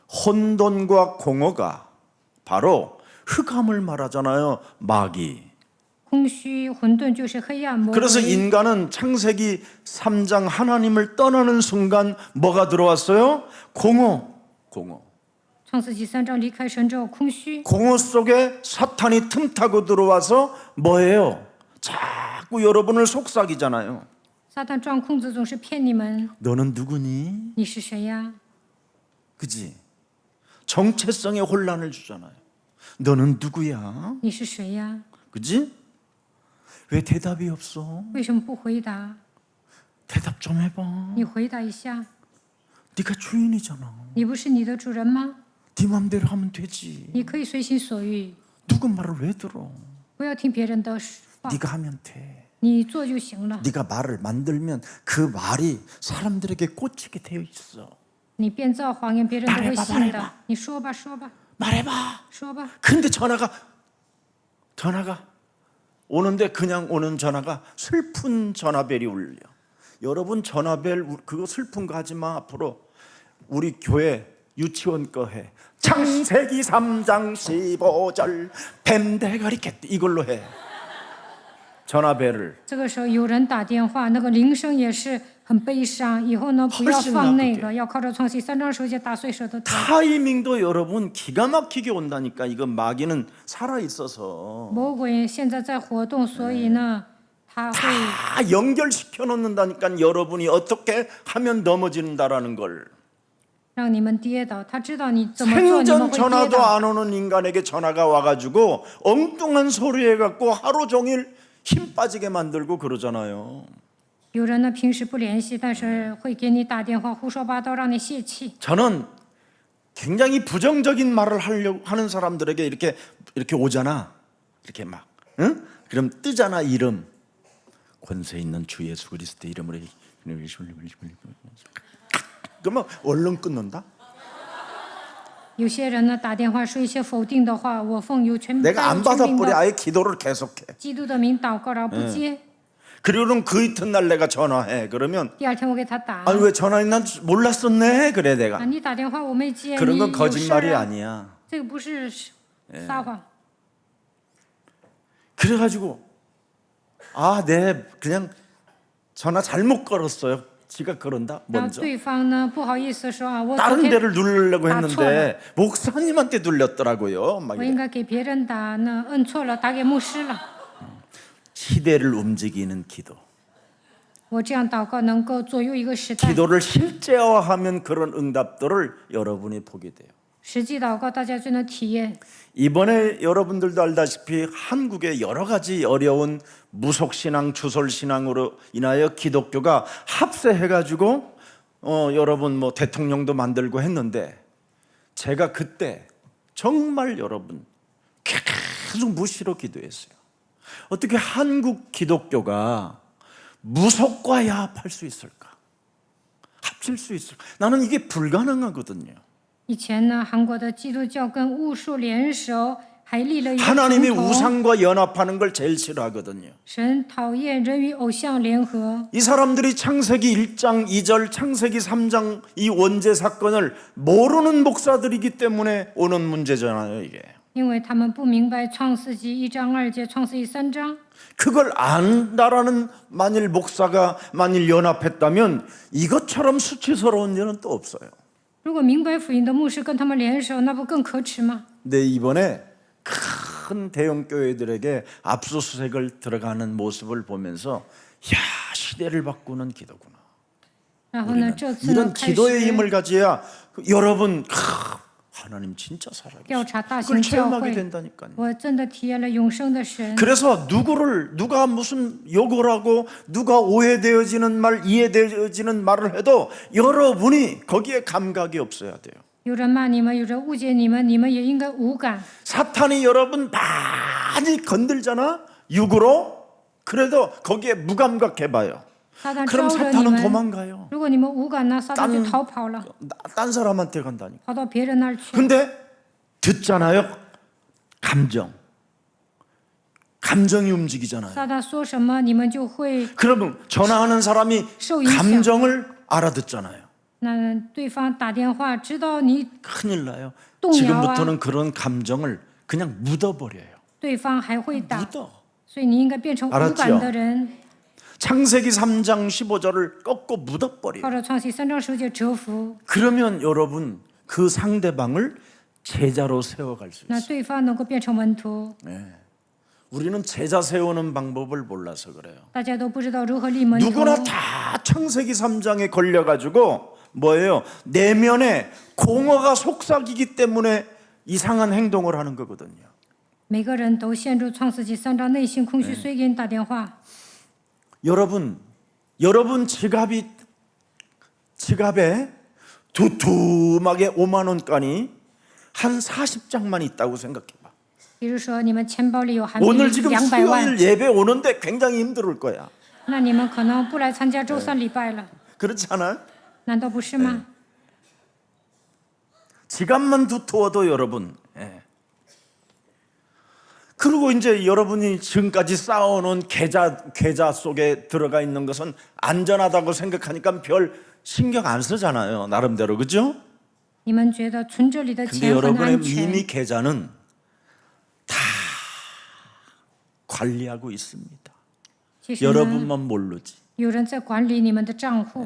혼돈과 공허가 바로 흑암을 말하잖아요. 마귀. 空虚混沌就是黑暗魔 그래서 鬼。 인간은 창세기 3장 하나님을 떠나는 순간 뭐가 들어왔어요? 공허. 创世纪3章离开神之后，空虚， 공허 속에 사탄이 틈타고 들어와서 뭐예요? 자꾸 여러분을 속삭이잖아요. 撒旦钻空子总是骗你们。 너는 누구니? 你是谁呀？ 그지? 정체성에 혼란을 주잖아요. 너는 누구야? 你是谁呀？ 그지? 왜 대답이 없어? 为什么不回答？ 대답 좀 해봐. 你回答一下， 네가 주인이잖아. 你不是你的主人吗？ 네 맘대로 하면 되지. 你可以随心所欲， 누구 말을 왜 들어? 不要听别人的话， 네가 하면 돼. 你做就行了。 네가 말을 만들면 그 말이 사람들에게 꽂히게 되어 있어. 你编造谎言，别人都会 말해봐 信的 말해봐 。你说吧，说吧， 말해봐. 说吧。 근데 전화가 오는데 그냥 오는 전화가 슬픈 전화벨이 울려. 여러분 전화벨 그거 슬픈 거 하지 마. 앞으로 우리 교회 유치원 거 해. 창세기 3장 15절 뱀대가리 캣 이걸로 해. 전화벨을. 这个时候有人打电话，那个铃声也是很悲伤。以后呢，不要放那个，要靠着创世3章手节打碎蛇的头。 타이밍도 여러분 기가 막히게 온다니까. 이거 마귀는 살아 있어서 魔鬼现在在活动，所以呢，他会 다 연결시켜 놓는다니까. 여러분이 어떻게 하면 넘어진다라는 걸. 让你们跌倒。他知道你怎么做，你们 생전 会跌 전화도 倒。 안 오는 인간에게 전화가 와가지고 엉뚱한 소리 해갖고 하루 종일 힘 빠지게 만들고 그러잖아요. 有人呢平时不联系，但是会给你打电话胡说八道，让你泄气。 저는 굉장히 부정적인 말을 하려고 하는 사람들에게 이렇게 오잖아. 이렇게 막, 응? 그럼 뜨잖아 이름. 권세 있는 주 예수 그리스도 이름으로. 그러면 얼른 끊는다. 有些人呢打电话说一些否定的话，我奉有全 내가 안 全名 받아버려. 的 아예 기도를 계속해. 基督的名祷告，然后不接。 그리고는 그 이튿날 내가 전화해. 그러면 第二天我给他打， 아니 왜 전화했나 몰랐었네. 그래 啊， 내가. 你打电话我没接， 그런 你 건 有事 거짓말이 啊？ 아니야. 这个不是撒谎。 그래가지고 아, 네 그냥 전화 잘못 걸었어요. 지가 그런다 然后 먼저. 对方呢不好意思说啊，我昨 다른 天 데를 누르려고 다 했는데 목사님한테 눌렸더라고요. 막 我应 이래. 该给别人打，那摁错了，打给牧师了。 시대를 움직이는 기도. 我这样祷告能够左右一个时代。 기도를 실제화하면 그런 응답들을 여러분이 보게 돼요. 实际祷告大家就能体验。 이번에 여러분들도 알다시피 한국의 여러 가지 어려운 무속신앙, 주설신앙으로 인하여 기독교가 합세해가지고 여러분 뭐 대통령도 만들고 했는데 제가 그때 정말 여러분 계속 무시로 기도했어요. 어떻게 한국 기독교가 무속과 야합할 수 있을까? 합칠 수 있을까? 나는 이게 불가능하거든요. 以前呢，韩国的基督教跟巫术联手，还立了一个 하나님이 传统。 우상과 연합하는 걸 제일 싫어하거든요. 神讨厌人与偶像联合。 이 사람들이 창세기 1장 2절, 창세기 3장 이 원죄 사건을 모르는 목사들이기 때문에 오는 문제잖아요, 이게. 因为他们不明白创世纪1章2节、创世纪3章。 그걸 안다라는 만일 목사가 만일 연합했다면 이것처럼 수치스러운 일은 또 없어요. 如果明白福音的牧师跟他们联手，那不更可耻吗？ 근데 이번에 큰 대형 교회들에게 압수수색을 들어가는 모습을 보면서 야, 시대를 바꾸는 기도구나. 然后呢，这次呢 이런 开 기도의 始 힘을 가져야 여러분 하나님 진짜 살아계셔. 调查大 그걸 型教 체험하게 会， 된다니까요. 我真的体验了永生的神。 그래서 누가 무슨 욕을 하고 누가 오해되어지는 말, 이해되어지는 말을 해도 여러분이 거기에 감각이 없어야 돼요. 有人骂你们，有人误解你们，你们也应该无感。 사탄이 여러분 많이 건들잖아 육으로. 그래도 거기에 무감각해봐요. 撒旦 그럼 招惹你 사탄은 们， 도망가요. 如果你们无感呢，撒旦就逃跑了， 딴 사람한테 간다니까. 跑到别人那儿去。 근데 듣잖아요. 감정이 움직이잖아요. 撒旦说什么，你们就会 그러면 전화하는 사람이受影响。 감정을 알아듣잖아요. 那对方打电话知道你， 큰일 나요. 똥이야. 지금부터는 그런 감정을 그냥 묻어버려요. 对方还会打， 묻어. 所以你应该变成无 알았죠 感的人。 창세기 3장 15절을 꺾고 묻어버려요. 靠着创世3章10节折服， 그러면 여러분 그 상대방을 제자로 세워갈 수 那 있어요. 对方能够变成门徒。 우리는 제자 세우는 방법을 몰라서 그래요. 大家都不知道如何立门徒， 누구나 다 창세기 3장에 걸려가지고 뭐예요? 내면에 공허가 속삭이기 때문에 이상한 행동을 하는 거거든요. 每个人都陷入创世纪3章内心空虚，所以给你打电话。 여러분 지갑에 두툼하게 5만 원간이 한 40장만 있다고 생각해봐. 比如说你们钱包里有韩币 오늘 지금 200万， 수요일 예배 오는데 굉장히 힘들 거야. 那你们可能不来参加周3礼拜了， 그렇지 않아요? 难道不是吗？ 지갑만 두터워도 여러분. 그리고 이제 여러분이 지금까지 쌓아놓은 계좌 속에 들어가 있는 것은 안전하다고 생각하니까 별 신경 안 쓰잖아요. 나름대로 그죠? 你们觉得存这里的 근데 钱很 여러분의 安全？ 이미 계좌는 다 관리하고 있습니다. 其实呢， 여러분만 모르지. 有人在管理你们的账户。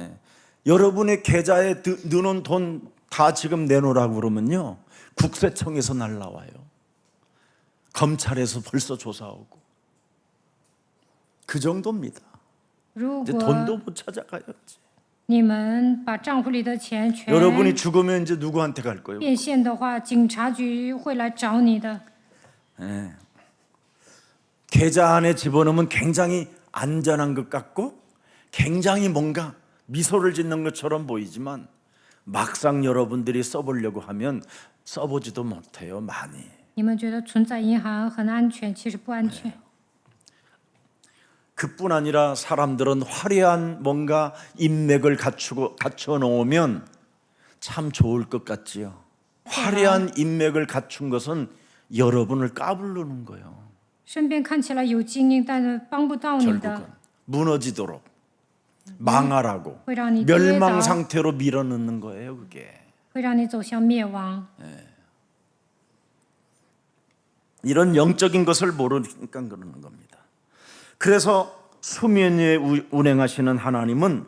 여러분의 계좌에 넣어놓은 돈 다 지금 내놓으라고 그러면요. 국세청에서 날라와요. 검찰에서 벌써 조사하고. 그 정도입니다. 如 이제 果 돈도 못 찾아가야지. 你们把账户里的钱全 여러분이 죽으면 이제 누구한테 갈 거예요? 变现的话，警察局会来找你的。 계좌 안에 집어넣으면 굉장히 안전한 것 같고 굉장히 뭔가 미소를 짓는 것처럼 보이지만 막상 여러분들이 써보려고 하면 써보지도 못해요. 많이. 你们觉得存在银行很安全，其实不安全。 그뿐 아니라 사람들은 화려한 뭔가 인맥을 갖춰 놓으면 참 좋을 것 같지요. 화려한 인맥을 갖춘 것은 여러분을 까부르는 거예요. 身边看起来有精英，但是帮不到你 결국은 的， 무너지도록 망하라고 会让你跌倒， 멸망 상태로 밀어넣는 거예요. 그게 会让你走向灭亡。 이런 영적인 것을 모르니까 그러는 겁니다. 그래서 수면 위에 운행하시는 하나님은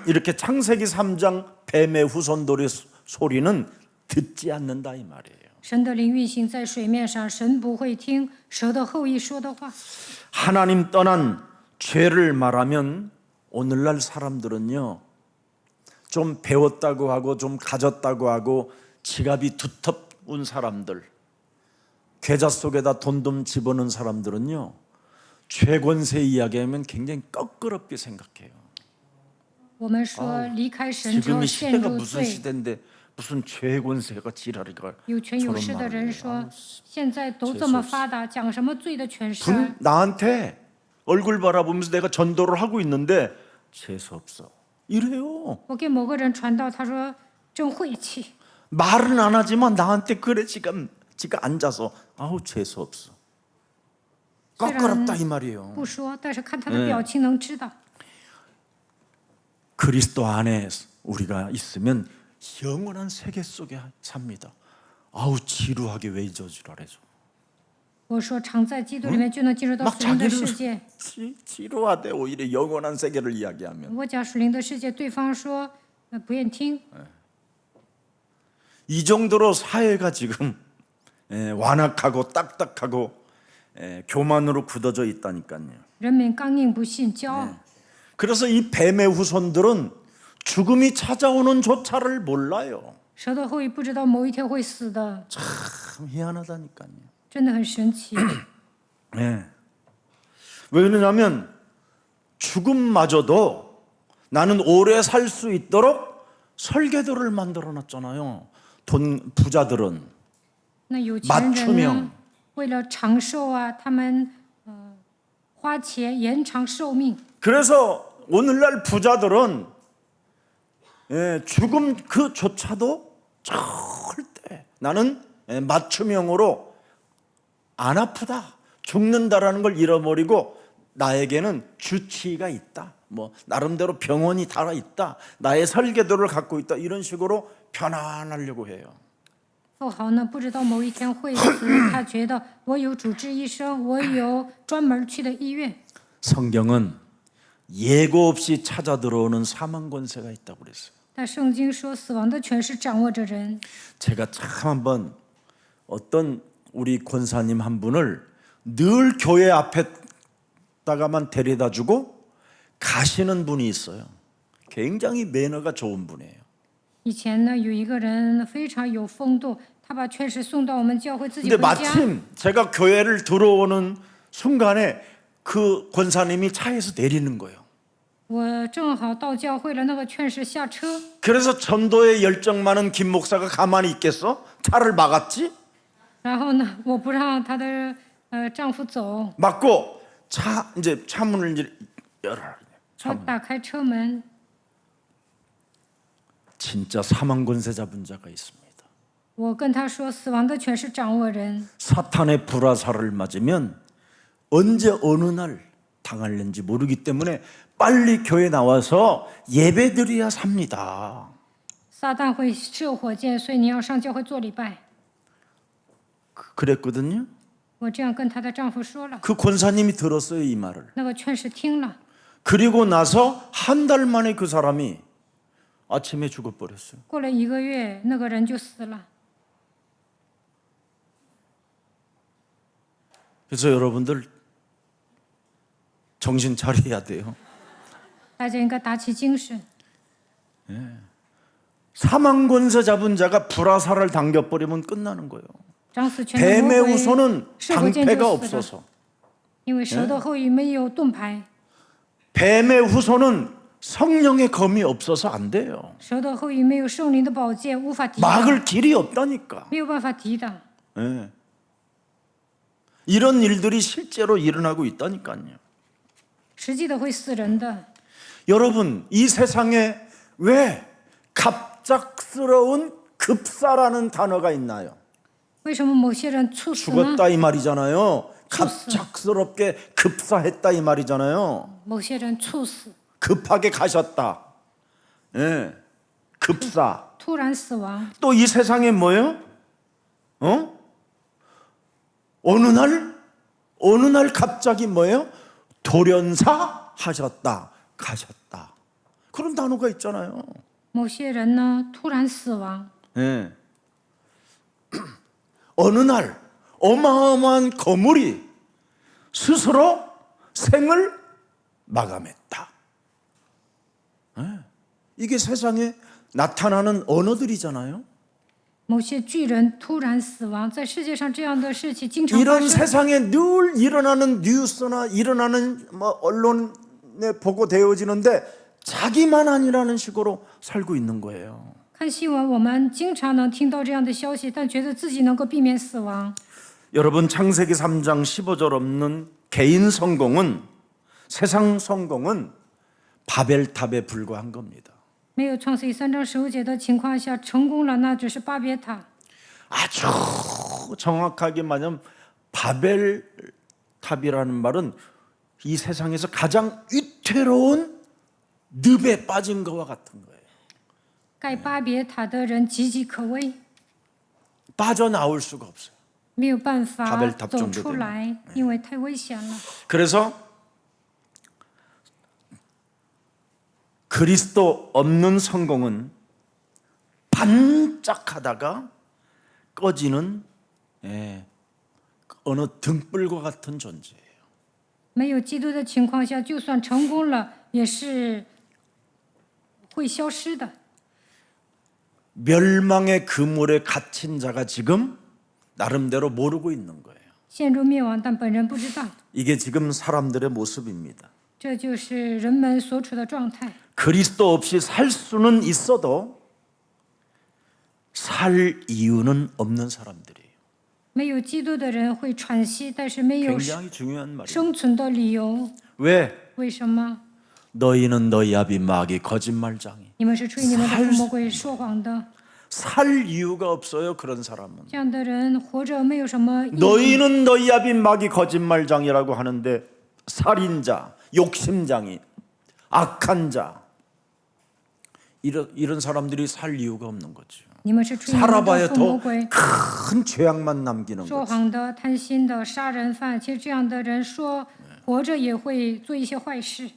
이렇게 창세기 3장 뱀의 후손들의 소리는 듣지 않는다 이 말이에요. 神的灵运行在水面上，神不会听蛇的后裔说的话。 하나님 떠난 죄를 말하면 오늘날 사람들은요, 좀 배웠다고 하고 좀 가졌다고 하고 지갑이 두텁은 사람들, 계좌 속에다 돈 좀 집어넣은 사람들은요, 죄 권세 이야기하면 굉장히 껄끄럽게 생각해요. 我们说离开神之后 지금이 陷 시대가 入 무슨 罪， 시대인데 무슨 죄 권세가 지랄이가 有权有 저런 势的 말을 人 해요. 说，现在都这么发达，讲什么罪的权势？ 나한테 얼굴 바라보면서 내가 전도를 하고 있는데 재수 없어 이래요. 我给某个人传道，他说真晦气， 말은 안 하지만 나한테 그래 지가 앉아서 아우 재수 없어. 껄끄럽다 이 말이에요. 不说，但是看他的表情能知道。 그리스도 안에 우리가 있으면 영원한 세계 속에 삽니다. 아우 지루하게 왜 저지랄해서. 我说常在基督里面就能进入到 막 属灵的 자기를 世界。 지루하대 오히려 영원한 세계를 이야기하면. 我讲属灵的世界，对方说不愿听。 이 정도로 사회가 지금 완악하고 딱딱하고 교만으로 굳어져 있다니까요. 人们刚硬不信，骄傲。 그래서 이 뱀의 후손들은 죽음이 찾아오는 조차를 몰라요. 蛇的后裔不知道某一天会死的， 참 희한하다니까요. 真的很神奇。 네. 왜 그러냐면 죽음마저도 나는 오래 살 수 있도록 설계도를 만들어 놨잖아요. 돈 부자들은 那有钱人 맞춤형 呢，为了长寿啊，他们花钱延长寿命。 그래서 오늘날 부자들은 죽음 그조차도 절대 나는 맞춤형으로 안 아프다 죽는다라는 걸 잃어버리고 나에게는 주치의가 있다 뭐 나름대로 병원이 달아 있다 나의 설계도를 갖고 있다 이런 식으로 편안하려고 해요. 富豪呢，不知道某一天会死，他觉得我有主治医生，我有专门去的医院。 성경은 예고 없이 찾아 들어오는 사망 권세가 있다고 그랬어요. 但圣经说，死亡的权势掌握着人。 제가 참 한번 어떤 우리 권사님 한 분을 늘 교회 앞에다가만 데려다 주고 가시는 분이 있어요. 굉장히 매너가 좋은 분이에요. 以前呢，有一个人非常有风度，他把权势送到我们教会自己 근데 回家。 마침 제가 교회를 들어오는 순간에 그 권사님이 차에서 내리는 거예요. 我正好到教会了，那个劝士下车， 그래서 전도에 열정 많은 김 목사가 가만히 있겠어? 차를 막았지? 然后呢，我不让她的丈夫走， 막고 차 이제 차문을 이제 열어라. 我打开车门， 진짜 사망 권세 잡은 자가 있습니다. 我跟他说，死亡的权势掌握人。 사탄의 불화살을 맞으면 언제 어느 날 당할는지 모르기 때문에 빨리 교회 나와서 예배드려야 삽니다. 撒旦会射火箭，所以你要上教会做礼拜。 그랬거든요. 我这样跟她的丈夫说了， 그 권사님이 들었어요 이 말을. 那个劝士听了， 그리고 나서 한 달 만에 그 사람이 아침에 죽어버렸어요. 过了1个月，那个人就死了。 그래서 여러분들 정신 차려야 돼요. 大家应该打起精神。 사망 권세 잡은 자가 불화살을 당겨버리면 끝나는 거예요. 掌死权的 뱀의 魔鬼 후손은 射火箭 방패가 就死了， 없어서 因为蛇的后裔没有盾牌， 뱀의 후손은 성령의 검이 없어서 안 돼요. 蛇的后裔没有圣灵的宝剑，无法抵挡， 막을 길이 없다니까. 没有办法抵挡。 예. 이런 일들이 실제로 일어나고 있다니까요. 实际的会死人的。 여러분 이 세상에 왜 갑작스러운 급사라는 단어가 있나요? 为什么某些人猝死呢？ 죽었다 이 말이잖아요. 갑작스럽게 급사했다 이 말이잖아요. 某些人猝死， 급하게 가셨다. 예. 급사. 突然死亡。 또 이 세상에 뭐예요? 어느 날 갑자기 뭐예요? 돌연사 하셨다, 가셨다. 그런 단어가 있잖아요. 某些人呢突然死亡， 예. 어느 날 어마어마한 거물이 스스로 생을 마감했다. 예. 이게 세상에 나타나는 언어들이잖아요. 某些巨人突然死亡，在世界上这样的事情经常发 이런 生。 세상에 늘 일어나는 뉴스나 일어나는 언론에 보고되어지는데 자기만 아니라는 식으로 살고 있는 거예요. 看新闻，我们经常能听到这样的消息，但觉得自己能够避免死亡。 여러분 창세기 3장 15절 없는 개인 성공은 세상 성공은 바벨탑에 불과한 겁니다. 没有创世记3章15节的情况下成功了，那只是巴别塔。 아주 정확하게 말하면 바벨탑이라는 말은 이 세상에서 가장 위태로운 늪에 빠진 것과 같은 거예요. 盖巴别塔的人岌岌可危， 빠져나올 수가 없어요. 没有办法 바벨탑 走 정도 出 되면 来，因为太危险了。 그래서 그리스도 없는 성공은 반짝하다가 꺼지는 어느 등불과 같은 존재예요. 没有基督的情况下，就算成功了，也是会消失的。 멸망의 그물에 갇힌 자가 지금 나름대로 모르고 있는 거예요. 陷入灭亡，但本人不知道。 이게 지금 사람들의 모습입니다. 这就是人们所处的状态。 그리스도 없이 살 수는 있어도 살 이유는 없는 사람들이에요. 没有基督的人会喘息，但是没有 굉장히 중요한 말이에요. 生存的理由。 왜? 为什么？ 너희는 너희 아비 마귀 거짓말장이. 你们是吹你们的父魔鬼说谎的。 살 이유가 없어요. 그런 사람은. 这样的人活着没有什么意义。 너희는 너희 아비 마귀 거짓말장이라고 하는데 살인자, 욕심장이, 악한 자 이런 사람들이 살 이유가 없는 거죠. 你们是吹你们的 살아봐야 父魔 더 鬼 큰 죄악만 남기는 说 거죠. 谎的、贪心的、杀人犯。其实这样的人说活着也会做一些坏事。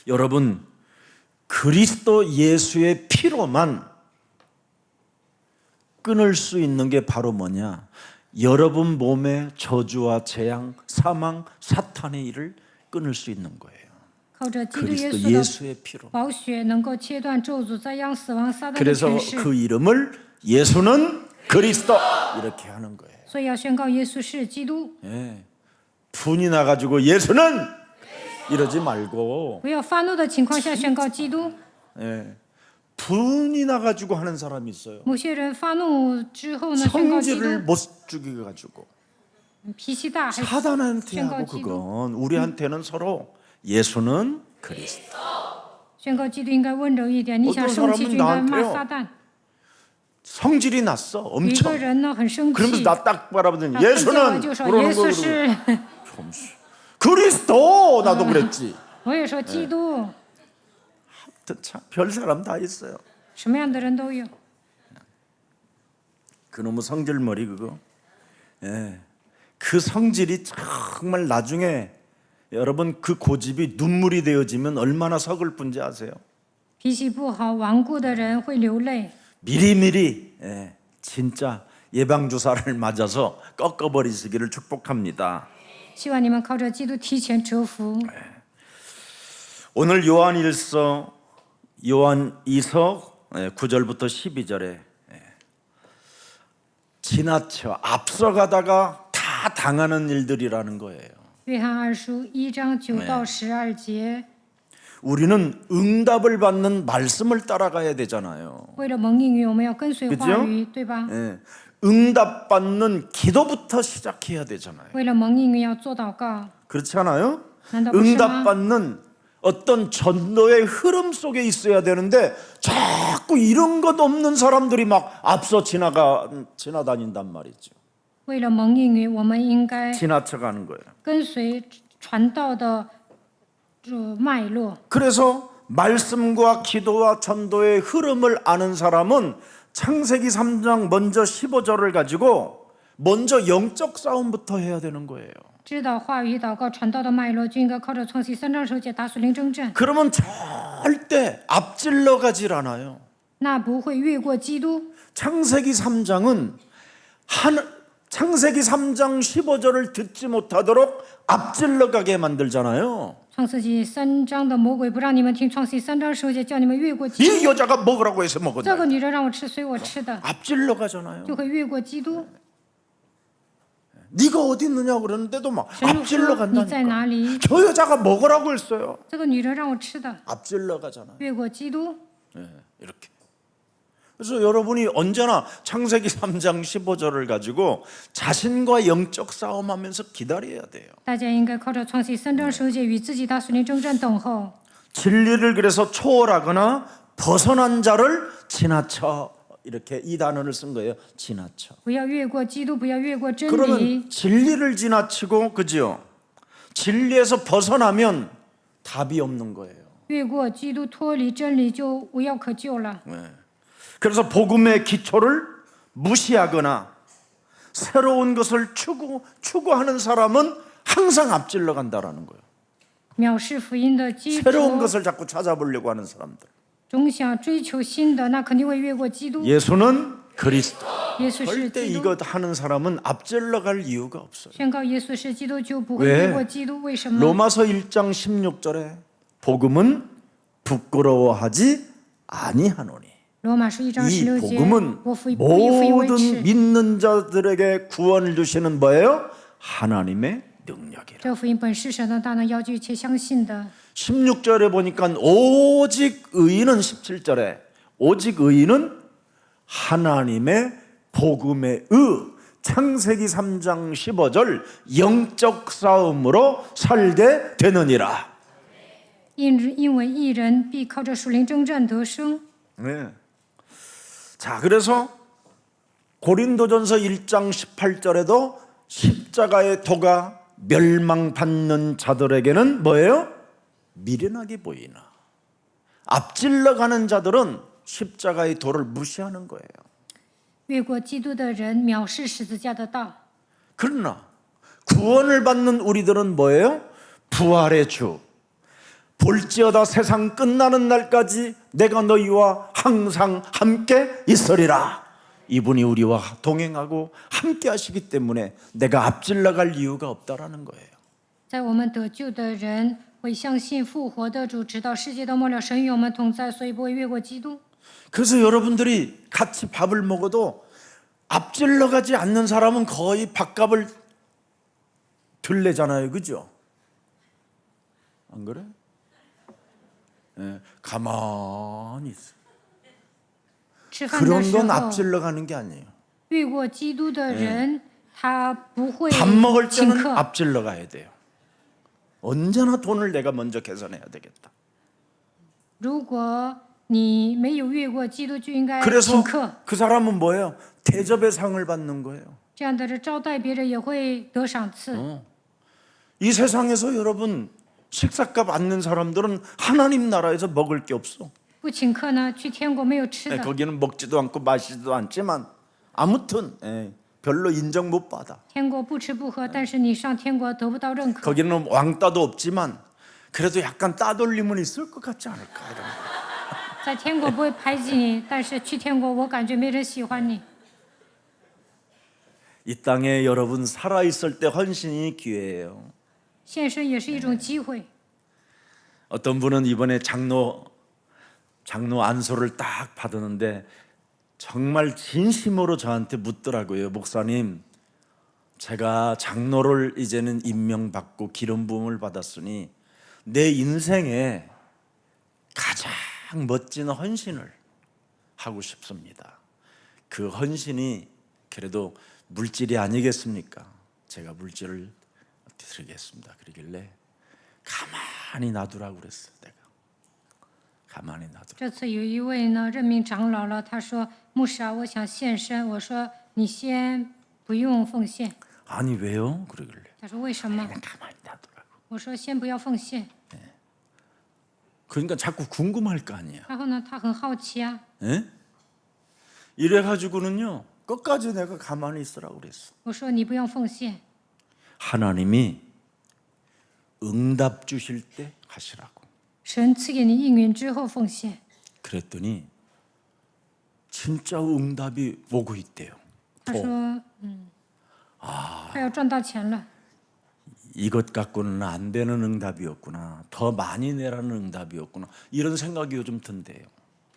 여러분 그리스도 예수의 피로만 끊을 수 있는 게 바로 뭐냐? 여러분 몸의 저주와 재앙, 사망, 사탄의 일을 끊을 수 있는 거예요. 靠着基督耶 그리스도 稣的 예수의 피로. 宝血能够切断咒诅、灾殃、死亡、撒旦的 그래서 权势。 그 이름을 예수는 그리스도 이렇게 하는 거예요. 所以要宣告耶稣是基督， 예. 분이 나가지고 예수는 이러지 말고 不要发怒的情况下宣告基督。 예. 분이 나가지고 하는 사람이 있어요. 某些人发怒之后呢，宣告基 성질을 督， 못 죽여 가지고 脾气大，还 사단한테 宣告 하고 基督。 그건 우리한테는 서로 예수는 그리스도. 宣告基督应该温柔一点，你想生气就应该骂撒旦。 성질이 났어 有一个 엄청. 人呢很生 그러면서 气， 나 딱 바라보더니 他看见我 예수는 就说 그러는 耶稣 거예요. 是， 그리스도 나도 그랬지. 我也说基督， 참 별 사람 다 있어요. 什么样的人都有。 그놈의 성질머리 그거. 예. 그 성질이 정말 나중에 여러분 그 고집이 눈물이 되어지면 얼마나 서글픈지 아세요? 脾气不好、顽固的人会流泪。 미리미리 진짜 예방주사를 맞아서 꺾어버리시기를 축복합니다. 希望你们靠着基督提前折服。 오늘 요한이서 9절부터 12절에 지나쳐 앞서가다가 다 당하는 일들이라는 거예요. 约翰二书1章9到12节， 우리는 응답을 받는 말씀을 따라가야 되잖아요. 为了蒙应允，我们要跟随 그죠 话语，对吧？ 응답 받는 기도부터 시작해야 되잖아요. 为了蒙应允，要做祷告。 그렇지 않아요? 难道不是 응답 吗？ 받는 어떤 전도의 흐름 속에 있어야 되는데 자꾸 이런 것 없는 사람들이 막 앞서 지나다닌단 말이죠. 为了蒙应允，我们应该 지나쳐가는 거예요. 跟随传道的脉络。 그래서 말씀과 기도와 전도의 흐름을 아는 사람은 창세기 3장 먼저 15절을 가지고 먼저 영적 싸움부터 해야 되는 거예요. 知道话语祷告传道的脉络，就应该靠着创世3章10节打属灵争战， 그러면 절대 앞질러 가질 않아요. 那不会越过基督。 창세기 3장은 창세기 3장 15절을 듣지 못하도록 앞질러 가게 만들잖아요. 创世纪3章的魔鬼不让你们听创世纪3章10节，叫你们越过基督。 이 여자가 먹으라고 해서 这 먹었다. 个女人让我吃，所以我吃的， 앞질러 가잖아요. 就会越过基督。 네가 어디 있느냐 그러는데도 막 神就 앞질러 说你在 간다니까. 哪里？ 저 여자가 먹으라고 했어요. 这个女人让我吃的， 앞질러 가잖아요. 越过基督。 이렇게. 그래서 여러분이 언제나 창세기 3장 15절을 가지고 자신과 영적 싸움하면서 기다려야 돼요. 大家应该靠着创世纪3章10节与自己打属灵征战，等候。 진리를 그래서 초월하거나 벗어난 자를 지나쳐 이렇게 이 단어를 쓴 거예요. 지나쳐. 不要越过基督，不要越过真理。 그러면 진리를 지나치고 그지요? 진리에서 벗어나면 답이 없는 거예요. 越过基督，脱离真理，就无药可救了。 그래서 복음의 기초를 무시하거나 새로운 것을 추구하는 사람은 항상 앞질러 간다라는 거예요. 藐视福音的基 새로운 础， 것을 자꾸 찾아보려고 하는 사람들. 总想追求新的，那肯定会越过基督。 예수는 그리스도. 耶稣是 절대 基督， 이것 하는 사람은 앞질러 갈 이유가 없어요. 宣告耶稣是基督，就不会 왜 越过基督。为什么？ 로마서 1장 16절에 복음은 부끄러워하지 아니하노니. 罗马书1章 이 16节， 복음은 我不以福音为 모든 耻。 믿는 자들에게 구원을 주시는 뭐예요? 하나님의 능력이라. 这福音本是神的大能，要据一切相信的。 16절에 보니까 오직 의인은 17절에 오직 의인은 하나님의 복음의 창세기 3장 15절 영적 싸움으로 살게 되느니라. 因为义人必靠着属灵征战得生。 네. 자, 그래서 고린도전서 1장 18절에도 십자가의 도가 멸망받는 자들에게는 뭐예요? 미련하게 보이나. 앞질러 가는 자들은 십자가의 도를 무시하는 거예요. 越过基督的人藐视十字架的道， 그러나 구원을 받는 우리들은 뭐예요? 부활의 주. 볼지어다 세상 끝나는 날까지 내가 너희와 항상 함께 있으리라. 이분이 우리와 동행하고 함께 하시기 때문에 내가 앞질러 갈 이유가 없다라는 거예요. 在我们得救的人会相信复活的主，直到世界的末了，神与我们同在，所以不会越过基督。 그래서 여러분들이 같이 밥을 먹어도 앞질러 가지 않는 사람은 거의 밥값을 들래잖아요. 그죠? 안 그래? 네, 가만히 있어. 吃饭的 그런 时 건 候， 앞질러 가는 게 아니에요. 越过基督的人，他不会 밥 먹을 请 때는 客。 앞질러 가야 돼요. 언제나 돈을 내가 먼저 계산해야 되겠다. 如果你没有越过基督，就应该 그래서 请客。 그 사람은 뭐예요? 대접의 상을 받는 거예요. 这样的人招待别人也会得赏赐。 이 세상에서 여러분 식사값 않는 사람들은 하나님 나라에서 먹을 게 없어. 不请客呢，去天国没有吃 네, 的。 거기는 먹지도 않고 마시지도 않지만 아무튼 별로 인정 못 받아. 天国不吃不喝，但是你上天国得不到认可。 거기는 왕따도 없지만 그래도 약간 따돌림은 있을 것 같지 않을까 이런. 在天国不会排挤你，但是去天国我感觉没人喜欢你。 이 땅에 여러분 살아 있을 때 헌신이 기회예요. 献身也是一种机会。 어떤 분은 이번에 장로 안소를 딱 받았는데 정말 진심으로 저한테 묻더라고요. 목사님, 제가 장로를 이제는 임명받고 기름 부음을 받았으니 내 인생에 가장 멋진 헌신을 하고 싶습니다. 그 헌신이 그래도 물질이 아니겠습니까? 제가 물질을 드리겠습니다. 그러길래 가만히 놔두라고 그랬어. 내가 가만히 놔두라. 这次有一位呢任命长老了，他说：“牧师啊，我想献身。”我说：“你先不用奉献。 아니 왜요? 그러길래 他说：“为什么 그냥 가만히 놔두라고. ？”我说：“先不要奉献。 그러니까 자꾸 궁금할 거 아니야. 然后呢，他很好奇啊， 예? 이래가지고는요 끝까지 내가 가만히 있으라고 그랬어. 我说：“你不用奉献。 하나님이 응답 주실 때 하시라고. 神赐给你应允之后奉献。 그랬더니 진짜 응답이 오고 있대요. 他说，快要赚到钱了。 이것 갖고는 안 되는 응답이었구나. 더 많이 내라는 응답이었구나. 이런 생각이 요즘 든대요.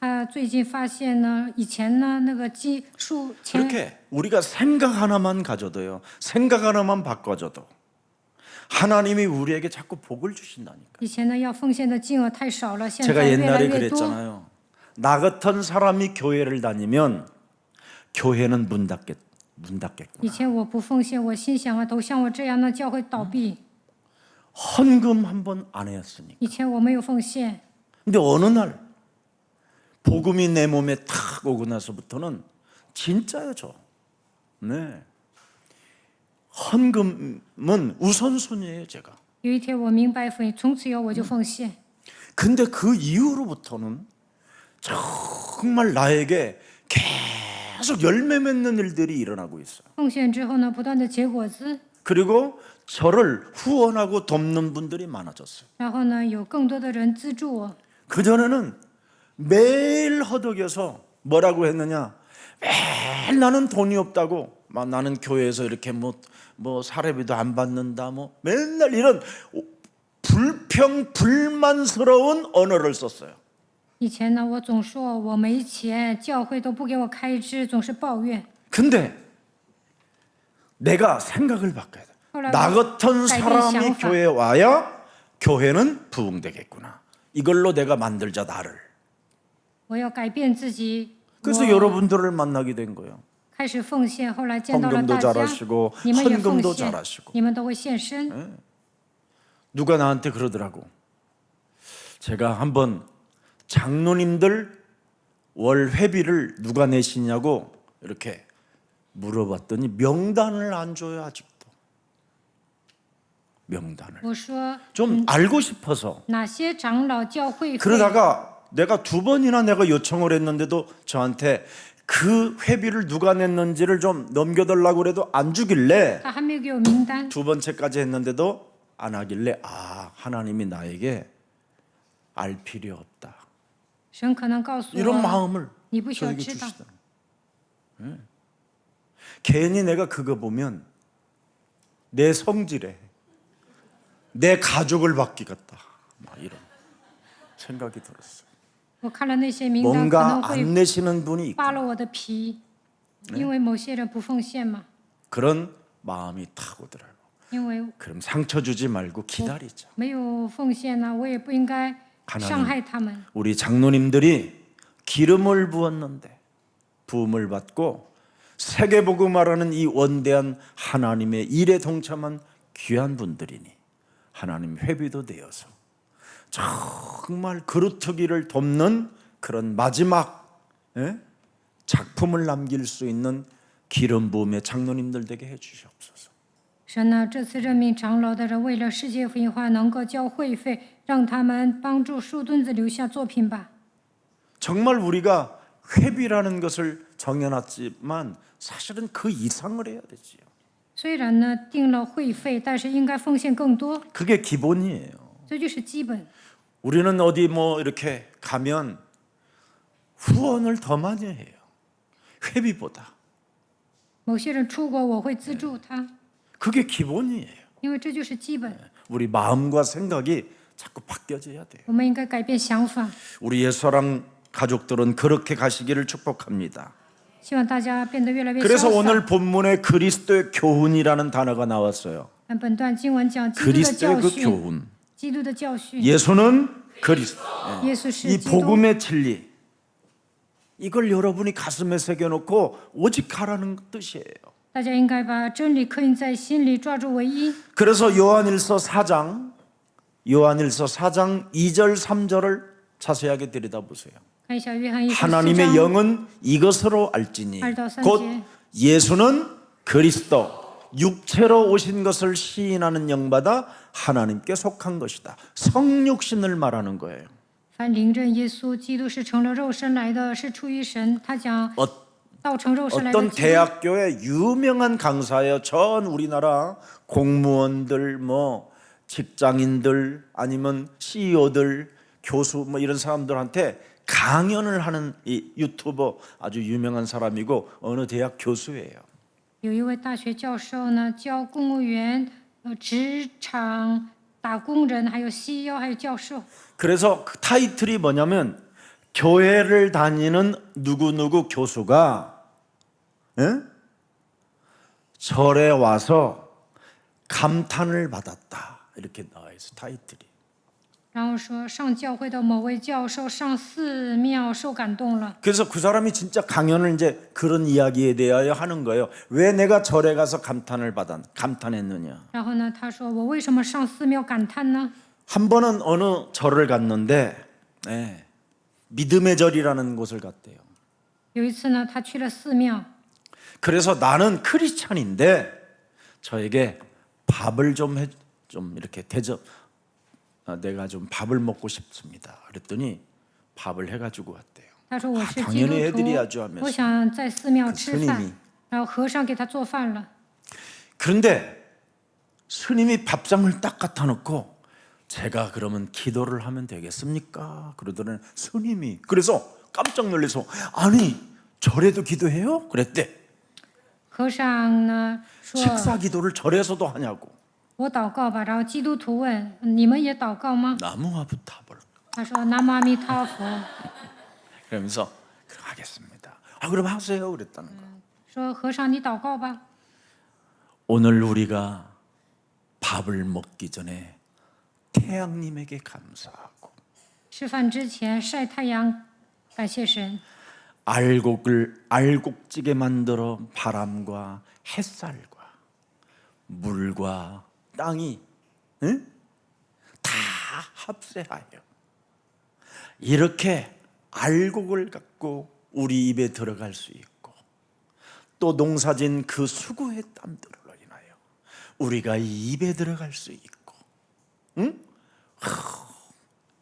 他最近发现呢，以前呢那个基数钱， 그렇게 우리가 생각 하나만 가져도요. 생각 하나만 바꿔줘도 하나님이 우리에게 자꾸 복을 주신다니까. 以前呢要奉献的金额太少了，现 제가 在越来 옛날에 越多。 그랬잖아요. 나 같은 사람이 교회를 다니면 교회는 문 以 닫겠구나. 前我不奉献，我心想啊，都像我这样的教会倒闭。 헌금 한 번 안 했으니까. 以前我没有奉献， 근데 어느 날 복음이 내 몸에 탁 오고 나서부터는 진짜요, 저. 네. 헌금은 우선순위예요, 제가. 有一天我明白奉献，从此以后我就奉献。 근데 그 이후로부터는 정말 나에게 계속 열매 맺는 일들이 일어나고 있어요. 奉献之后呢，不断的结果子， 그리고 저를 후원하고 돕는 분들이 많아졌어요. 然后呢有更多的人资助我。 그전에는 매일 허덕여서 뭐라고 했느냐? 매일 나는 돈이 없다고, 막 나는 교회에서 이렇게 뭐 사례비도 안 받는다, 뭐 맨날 이런 불평불만스러운 언어를 썼어요. 以前呢，我总说我没钱，教会都不给我开支，总是抱怨。 근데 내가 생각을 바꿔야 돼. 홀라비, 나 같은 딸기 사람이 샹파. 교회에 와야 교회는 부흥되겠구나. 이걸로 내가 만들자 나를. 我要改变自己。 그래서 我 여러분들을 만나게 된 거예요. 开始奉献，后来见到了 헌금도 大家， 잘하시고 你们也奉 헌금도 献， 잘하시고. 你们都会献身。 누가 나한테 그러더라고. 제가 한번 장로님들 월 회비를 누가 내시냐고 이렇게 물어봤더니 명단을 안 줘요, 아직도. 명단을. 我说 좀 알고 싶어서. 哪些长老教会费， 그러다가 내가 2번이나 내가 요청을 했는데도 저한테 그 회비를 누가 냈는지를 좀 넘겨달라고 그래도 안 주길래 他还没有给我名单。 두 번째까지 했는데도 안 하길래 하나님이 나에게 알 필요 없다. 神可能告诉 이런 我， 마음을 你不需要 저에게 知道。 주시다. 괜히 내가 그거 보면 내 성질에 내 가족을 받기겠다. 막 이런 생각이 들었어요. 我看了那些名单，可 뭔가 能会 안 내시는 분이 있고 扒了我的皮，因为某些人不奉献嘛。 그런 마음이 탁 오더라고요. 因为 그럼 상처 주지 말고 기다리자. 没有奉献呢，我也不应该伤害他们。 우리 장로님들이 기름을 부었는데 부음을 받고 세계복음화라는 이 원대한 하나님의 일에 동참한 귀한 분들이니 하나님 회비도 내어서 정말 그루터기를 돕는 그런 마지막 작품을 남길 수 있는 기름 부음의 장로님들 되게 해주시옵소서. 神呢，这次任命长老的人，为了世界福音化能够交会费，让他们帮助树墩子留下作品吧。 정말 우리가 회비라는 것을 정해놨지만 사실은 그 이상을 해야 되지요. 虽然呢定了会费，但是应该奉献更多， 그게 기본이에요. 这就是基本。 우리는 어디 뭐 이렇게 가면 후원을 더 많이 해요. 회비보다. 某些人出国，我会资助他， 그게 기본이에요. 因为这就是基本。 우리 마음과 생각이 자꾸 바뀌어져야 돼요. 我们应该改变想法。 우리 옛사랑 가족들은 그렇게 가시기를 축복합니다. 希望大家变得越来越 그래서 潇洒。 오늘 본문에 그리스도의 교훈이라는 단어가 나왔어요. 本段经文讲基督的 그리스도의 教 그 训， 교훈. 基督的教训。 예수는 그리스도. 耶稣是 이 基督。 복음의 진리. 이걸 여러분이 가슴에 새겨놓고 오직 하라는 뜻이에요. 大家应该把真理刻印在心里，抓住唯一。 그래서 요한일서 4장 2절 3절을 자세하게 들여다보세요. 看一下约翰一书4 하나님의 章 영은 이것으로 알지니 2到3 곧节。 예수는 그리스도 육체로 오신 것을 시인하는 영받아 하나님께 속한 것이다. 성육신을 말하는 거예요. 凡领认耶稣基督是成了肉身来的，是出于神。他讲道成肉身来的 어떤 基督， 대학교의 유명한 강사예요. 전 우리나라 공무원들, 뭐 직장인들, 아니면 CEO들, 교수 뭐 이런 사람들한테 강연을 하는 이 유튜버 아주 유명한 사람이고 어느 대학 교수예요. 有一位大学教授呢，教公务员、职场打工人，还有 CEO， 还有教授。 그래서 그 타이틀이 뭐냐면 교회를 다니는 누구누구 교수가 절에 와서 감탄을 받았다. 이렇게 나와 있어 타이틀이. 然后说上教会的某位教授上寺庙受感动了， 그래서 그 사람이 진짜 강연을 이제 그런 이야기에 대하여 하는 거예요. 왜 내가 절에 가서 감탄했느냐. 然后呢，他说我为什么上寺庙感叹呢？ 한 번은 어느 절을 갔는데 믿음의 절이라는 곳을 갔대요. 有一次呢，他去了寺庙， 그래서 나는 크리스찬인데 저에게 밥을 좀 이렇게 대접 내가 좀 밥을 먹고 싶습니다. 그랬더니 밥을 해가지고 왔대요. 他说我是基 당연히 督 해드려야죠 徒， 하면서. 我想在寺庙吃 스님이 饭，然后和尚给他做饭了。 그런데 스님이 밥상을 딱 갖다 놓고 제가 그러면 기도를 하면 되겠습니까? 그러더니 스님이 그래서 깜짝 놀라서 아니 절에도 기도해요? 그랬대. 和尚呢说 식사 기도를 절에서도 하냐고. 我祷告吧，然后基督徒问你们也祷告吗？ 나무아부타벌. 他说南无阿弥陀佛， 그러면서 그럼 하겠습니다. 아 그럼 하세요 그랬다는 거. 说和尚你祷告吧。 오늘 우리가 밥을 먹기 전에 태양님에게 감사하고 吃饭之前晒太阳，感谢神。 알곡지게 만들어 바람과 햇살과 물과 땅이 다 합세하여 이렇게 알곡을 갖고 우리 입에 들어갈 수 있고 또 농사진 그 수고의 땀들로 인하여 우리가 이 입에 들어갈 수 있고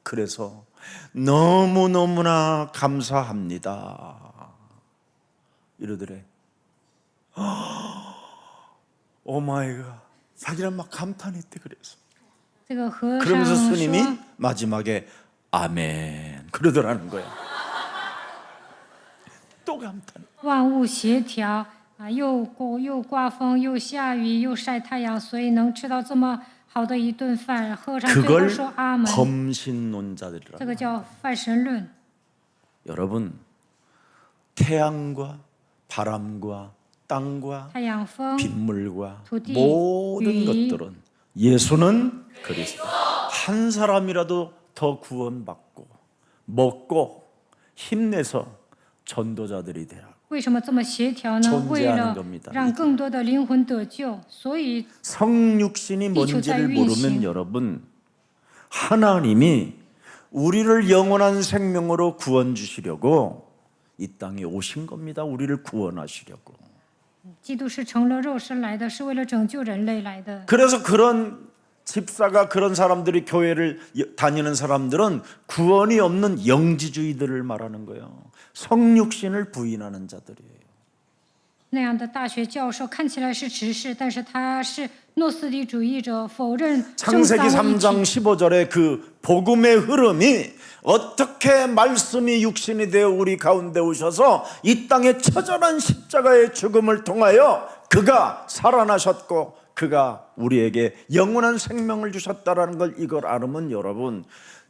그래서 너무너무나 감사합니다 이러더래. 오마이갓 자기는 막 감탄했대. 그래서 这个和 그러면서 尚 스님이 说， 마지막에 아멘 그러더라는 거야. 또 감탄. 万物协调啊，又刮风，又下雨，又晒太阳，所以能吃到这么好的一顿饭。和尚最后 그걸 说阿门， 범신론자들이라고. 这个叫泛神论。 여러분 태양과 바람과 땅과 太阳风、 빗물과土地, 모든 雨, 것들은 예수는 그리스도. 한 사람이라도 더 구원받고 먹고 힘내서 전도자들이 되라고. 为什么这么协调呢？ 존재하는 为了 겁니다. 让更多的灵魂得救，所以 성육신이 뭔지를 이초자유인신. 모르면 여러분 하나님이 우리를 영원한 생명으로 구원 주시려고 이 땅에 오신 겁니다. 우리를 구원하시려고. 基督是成了肉身来的，是为了拯救人类来的。 그래서 그런 집사가 그런 사람들이 교회를 다니는 사람들은 구원이 없는 영지주의들을 말하는 거예요. 성육신을 부인하는 자들이에요. 那样的大学教授看起来是执事，但是他是诺斯底主义者，否认正 창세기 三位一 3장 体。 15절의 그 복음의 흐름이 어떻게 말씀이 육신이 되어 우리 가운데 오셔서 이 땅에 처절한 십자가의 죽음을 통하여 그가 살아나셨고 그가 우리에게 영원한 생명을 주셨다라는 걸 이걸 알으면 여러분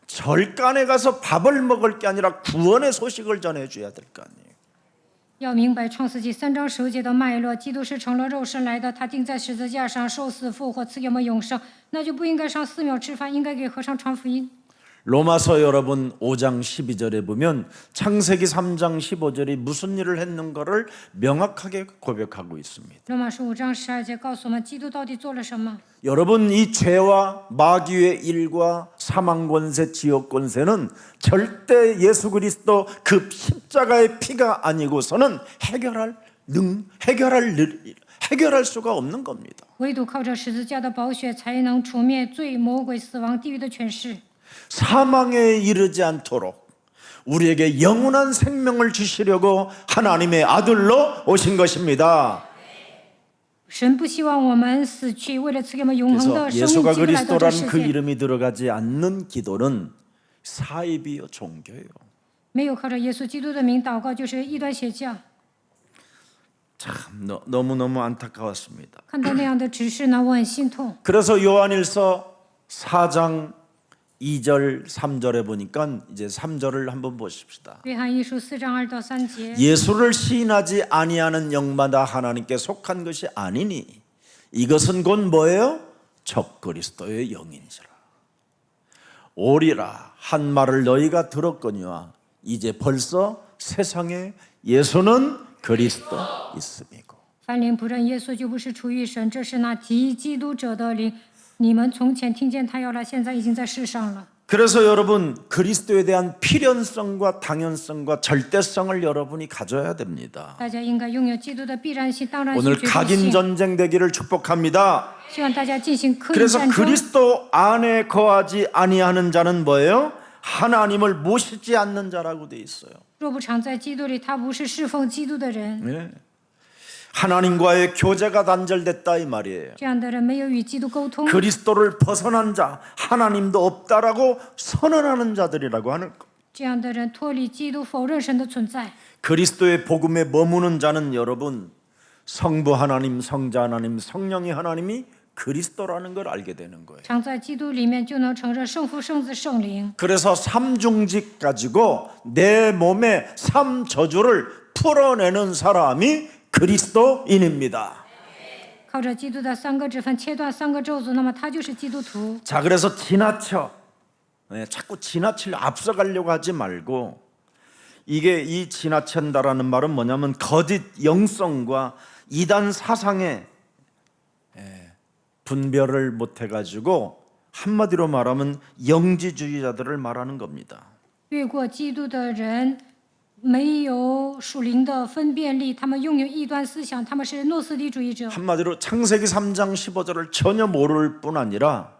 절간에 가서 밥을 먹을 게 아니라 구원의 소식을 전해줘야 될 거 아니에요. 要明白创世纪3章10节的脉络，基督是成了肉身来的，他钉在十字架上受死复活，赐给我们永生，那就不应该上寺庙吃饭，应该给和尚传福音。 로마서 여러분 5장 12절에 보면 창세기 3장 15절이 무슨 일을 했는가를 명확하게 고백하고 있습니다. 罗马书5章12节告诉我们，基督到底做了什么？ 여러분 이 죄와 마귀의 일과 사망 권세, 지옥 권세는 절대 예수 그리스도 그 십자가의 피가 아니고서는 해결할 수가 없는 겁니다. 唯独靠着十字架的宝血，才能除灭罪、魔鬼、死亡、地狱的权势。 사망에 이르지 않도록 우리에게 영원한 생명을 주시려고 하나님의 아들로 오신 것입니다. 神不希望我们死去，为了赐给我们永恒 그래서 的生命， 예수가 基督来到这 그리스도라는 世 그 界。 이름이 들어가지 않는 기도는 사입이요 종교예요. 没有靠着耶稣基督的名祷告，就是异端邪教。 참 너무너무 안타까웠습니다. 看到那样的指示呢，我很心痛。 그래서 요한일서 4장 2절 3절에 보니까 이제 3절을 한번 보십시다. 约翰一书4章2到3节， 예수를 시인하지 아니하는 영마다 하나님께 속한 것이 아니니 이것은 곧 뭐예요? 적그리스도의 영인이라. 오리라 한 말을 너희가 들었거니와 이제 벌써 세상에 예수는 그리스도 있음이고. 凡灵不认耶稣，就不是出于神，这是那提基督者的灵。你们从前听见他要来，现在已经在世上了。 그래서 여러분 그리스도에 대한 필연성과 당연성과 절대성을 여러분이 가져야 됩니다. 大家应该拥有基督的必然性、当然性、 오늘 绝对 각인 性。 전쟁 되기를 축복합니다. 希望大家进行科学 그래서 战争。 그리스도 안에 거하지 아니하는 자는 뭐예요? 하나님을 모시지 않는 자라고 돼 있어요. 若不常在基督里，他不是侍奉基督的人。 네. 하나님과의 교제가 단절됐다 이 말이에요. 这样的人没有与基督沟通， 그리스도를 벗어난 자, 하나님도 없다라고 선언하는 자들이라고 하는 거. 这样的人脱离基督，否认神的存在。 그리스도의 복음에 머무는 자는 여러분 성부 하나님, 성자 하나님, 성령이 하나님이 그리스도라는 걸 알게 되는 거예요. 常在基督里面，就能承认圣父、圣子、圣灵。 그래서 삼중직 가지고 내 몸의 삼저주를 풀어내는 사람이 그리스도인입니다. 靠着基督的3个指分切断3个咒诅，那么他就是基督徒。 자, 그래서 지나쳐 자꾸 지나치려 앞서가려고 하지 말고 이게 이 지나친다라는 말은 뭐냐면 거짓 영성과 이단 사상의 분별을 못 해가지고 한마디로 말하면 영지주의자들을 말하는 겁니다. 越过基督的人没有属灵的分辨力，他们拥有异端思想，他们是诺斯底主义者。 한마디로 창세기 3장 15절을 전혀 모를 뿐 아니라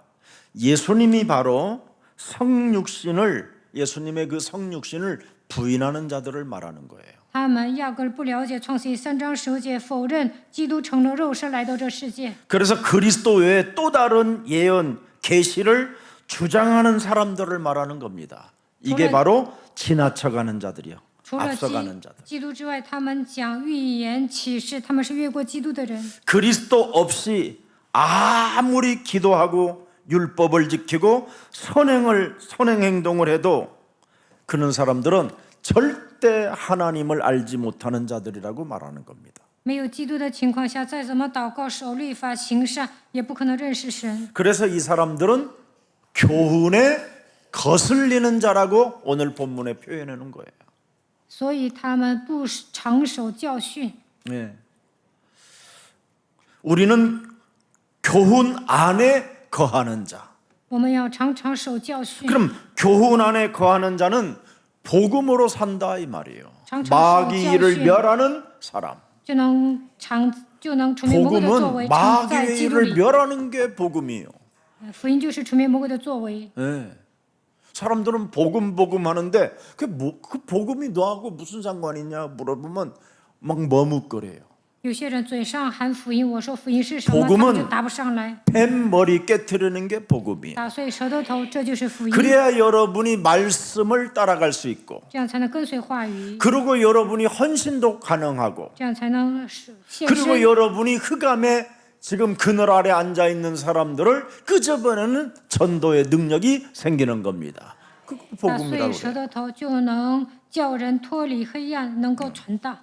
예수님이 바로 성육신을 예수님의 그 성육신을 부인하는 자들을 말하는 거예요. 他们压根儿不了解创世记3章15节，否认基督成了肉身来到这世界。 그래서 그리스도 외에 또 다른 예언, 계시를 주장하는 사람들을 말하는 겁니다. 이게 바로 지나쳐가는 자들이요. 除了 앞서가는 자들. 基督之外，他们讲预言启示，他们是越过基督的人。 그리스도 없이 아무리 기도하고 율법을 지키고 선행 행동을 해도 그런 사람들은 절대 하나님을 알지 못하는 자들이라고 말하는 겁니다. 没有基督的情况下，再怎么祷告、守律法、行善，也不可能认识神。 그래서 이 사람들은 교훈에 거슬리는 자라고 오늘 본문에 표현해 놓은 거예요. 所以他们不常守教训。 네. 우리는 교훈 안에 거하는 자. 我们要常常守教训。 그럼 교훈 안에 거하는 자는 복음으로 산다 이 말이에요. 마귀를 멸하는 사람. 就能除灭魔鬼的作为， 복음은 常在基督 마귀를 里。 멸하는 게 복음이에요. 福音就是除灭魔鬼的作为。 네. 사람들은 복음 하는데 그 복음이 너하고 무슨 상관이냐 물어보면 막 머뭇거려요. 有些人嘴上喊福音，我说福音是什么， 복음은 他们就答不上来。 뱀머리 깨트리는 게 복음이에요. 打碎舌头头，这就是福音， 그래야 여러분이 말씀을 따라갈 수 있고 这样才能跟随话语， 그리고 여러분이 헌신도 가능하고 这样才能献 그리고 身。 여러분이 흑암에 지금 그늘 아래 앉아 있는 사람들을 끄집어내는 전도의 능력이 생기는 겁니다. 그 打碎 복음이라고 舌 그래요. 头头，就能叫人脱离黑暗，能够传道。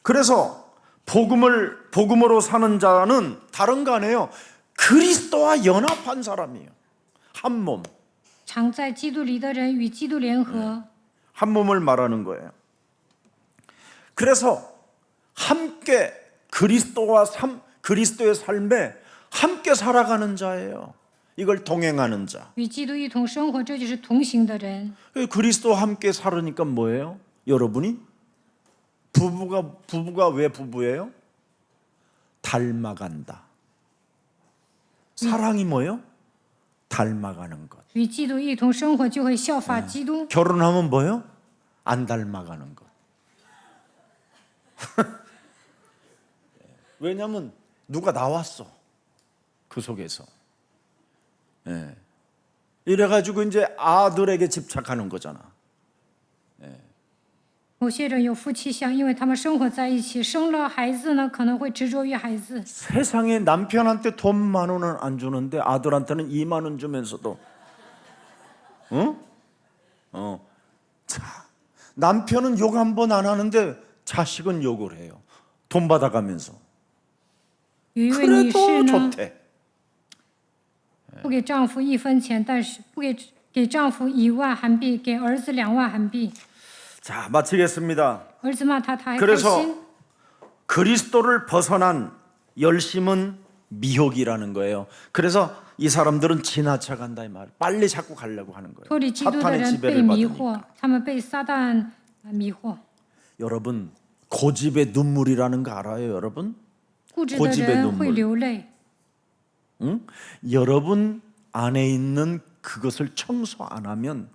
그래서 복음으로 사는 자는 다른 거 아니에요. 그리스도와 연합한 사람이에요. 한 몸. 常在基督里的人与基督联合， 한 몸을 말하는 거예요. 그래서 함께 그리스도의 삶에 함께 살아가는 자예요. 이걸 동행하는 자. 与基督一同生活，这就是同行的人。 그리스도와 함께 살으니까 뭐예요? 여러분이 부부가 왜 부부예요? 닮아간다. 사랑이 뭐예요? 닮아가는 것. 与基督一同生活，就会效法基督。 결혼하면 뭐예요? 안 닮아가는 것. 왜냐하면 누가 나왔어. 그 속에서. 예. 이래가지고 이제 아들에게 집착하는 거잖아. 某些人有夫妻相，因为他们生活在一起，生了孩子呢，可能会执着于孩子。 세상에 남편한테 돈 10,000원은 안 주는데 아들한테는 20,000원 주면서도 자, 남편은 욕 한 번 안 하는데 자식은 욕을 해요. 돈 받아가면서. 有一位女士 그래도 呢， 좋대. 不给丈夫1分钱，但是不给丈夫1万韩币，给儿子2万韩币。 자, 마치겠습니다. 儿子骂他，他还开 그래서 心。 그리스도를 벗어난 열심은 미혹이라는 거예요. 그래서 이 사람들은 지나쳐간다 이 말. 빨리 자꾸 가려고 하는 거예요. 脱离基督的 사탄의 人被 지배를 迷 받으니까. 惑，他们被撒旦迷惑。 여러분 고집의 눈물이라는 거 알아요, 여러분? 固执的 고집의 人 눈물 会流泪。 응? 여러분 안에 있는 그것을 청소 안 하면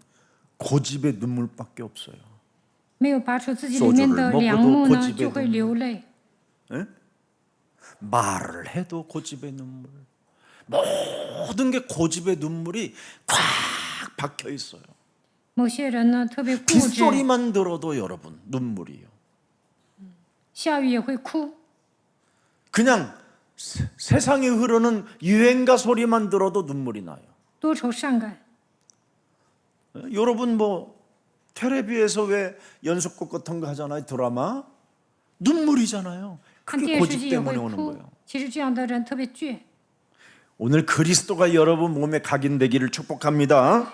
고집의 눈물밖에 없어요. 没有拔出自己里面的梁木呢，就会流泪。 말을 해도 고집의 눈물. 모든 게 고집의 눈물이 꽉 박혀 있어요. 某些人呢特别固执， 빗소리만 들어도 여러분 눈물이요. 下雨也会哭。 그냥 세상에 흐르는 유행가 소리만 들어도 눈물이 나요. 多愁善感。 여러분 뭐 텔레비에서 왜 연속곡 같은 거 하잖아요. 드라마 눈물이잖아요. 看 그게 电视 고집 剧也会 때문에 오는 哭 거예요. 。其实这样的人特别倔。 오늘 그리스도가 여러분 몸에 각인되기를 축복합니다.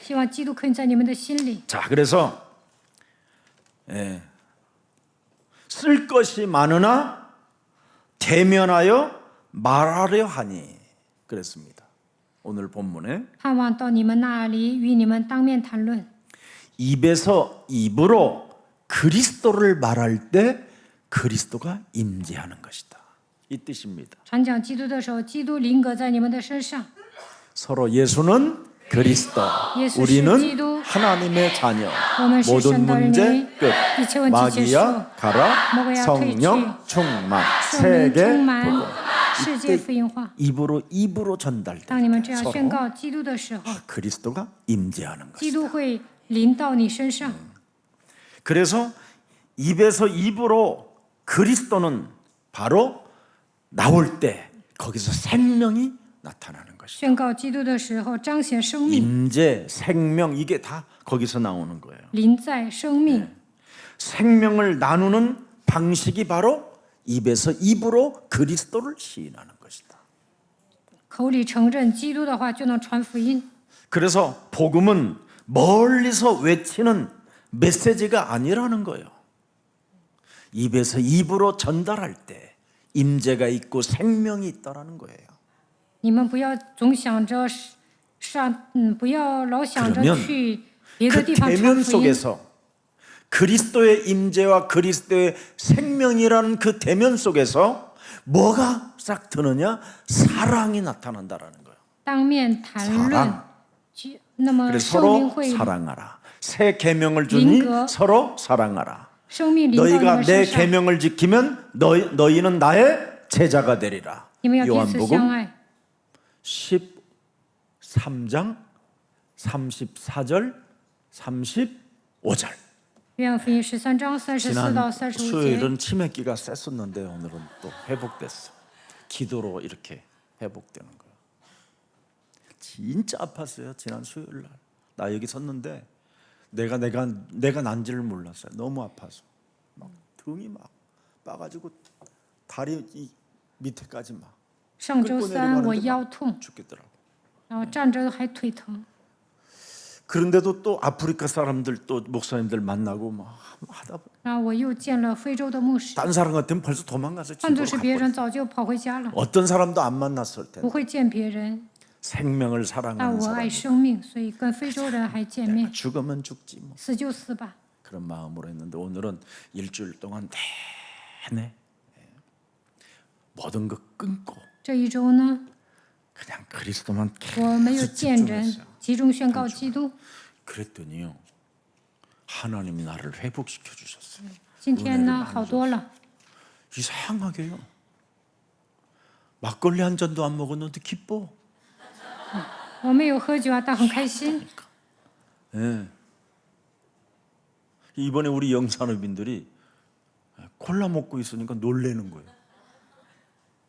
希望基督可以在你们的心里。 자, 그래서 쓸 것이 많으나 대면하여 말하려 하니 그랬습니다. 오늘 본문에 盼望到你们那里，与你们当面谈论。 입에서 입으로 그리스도를 말할 때 그리스도가 임재하는 것이다. 이 뜻입니다. 传讲基督的时候，基督临格在你们的身上。 서로 예수는 그리스도, 예수 우리는 기도, 하나님의 자녀. 我们是 모든 神的儿 문제 女， 끝. 一切问题结束。 마귀야 가라. 먹어야 성령 퇴치. 충만. 圣灵 세계 充满 복음. 世界福音化。 입으로 전달될 当你们 때 这样宣 서로 告基督的时候， 그리스도가 임재하는 基 것이다. 督会临到你身上。 그래서 입에서 입으로 그리스도는 바로 나올 때 거기서 생명이 나타나는 것이다. 宣告基督的时候，彰显生命， 임재, 생명 이게 다 거기서 나오는 거예요. 临在生命。 생명을 나누는 방식이 바로 입에서 입으로 그리스도를 시인하는 것이다. 口里承认基督的话，就能传福音。 그래서 복음은 멀리서 외치는 메시지가 아니라는 거예요. 입에서 입으로 전달할 때 임재가 있고 생명이 있다라는 거예요. 你们不要总想着不要老想着 그러면 去别的 그 地方传 대면 福音。 속에서 그리스도의 임재와 그리스도의 생명이라는 그 대면 속에서 뭐가 싹 드느냐? 사랑이 나타난다라는 거예요. 当面谈论 사랑 ，那么 그래서 圣灵 서로 会 사랑하라. 새 계명을 주니 링거. 서로 사랑하라. 生命临到你 너희가 们 내 身上， 계명을 지키면 너희는 나의 제자가 되리라. 你们要彼此相 요한복음 爱。 13장 34절 35절. 约翰福音13章34到 지난 35节。 수요일은 치매기가 셌었는데 오늘은 또 회복됐어. 기도로 이렇게 회복되는 거예요. 진짜 아팠어요. 지난 수요일 날. 나 여기 섰는데 내가 난지를 몰랐어요. 너무 아파서. 막 등이 막 빠가지고 다리 이 밑에까지 막 上周三我腰痛， 죽겠더라고. 然后站着还腿疼。 그런데도 또 아프리카 사람들 또 목사님들 만나고 막 하다 보니 然后我又见了非洲的牧师， 딴 사람 같으면 벌써 도망가서 换 집으로 作是别 가버려. 人早就跑回家了， 어떤 사람도 안 만났을 텐데 不会见别人。 생명을 但 사랑하는 我爱 사람 生命，所以跟非洲人还见面， 죽으면 죽지 뭐 死就死吧。 그런 마음으로 했는데 오늘은 일주일 동안 내내 모든 거 끊고 这一周呢， 그냥 그리스도만 我没有 계속 见人 집중했어요. ，集中宣告基督。 그랬더니요 하나님이 나를 회복시켜 주셨어요. 今天呢好多了。 이상하게요. 막걸리 한 잔도 안 먹었는데 기뻐. 我没有喝酒啊，但很开心。 예. 이번에 우리 영산업인들이 콜라 먹고 있으니까 놀래는 거예요.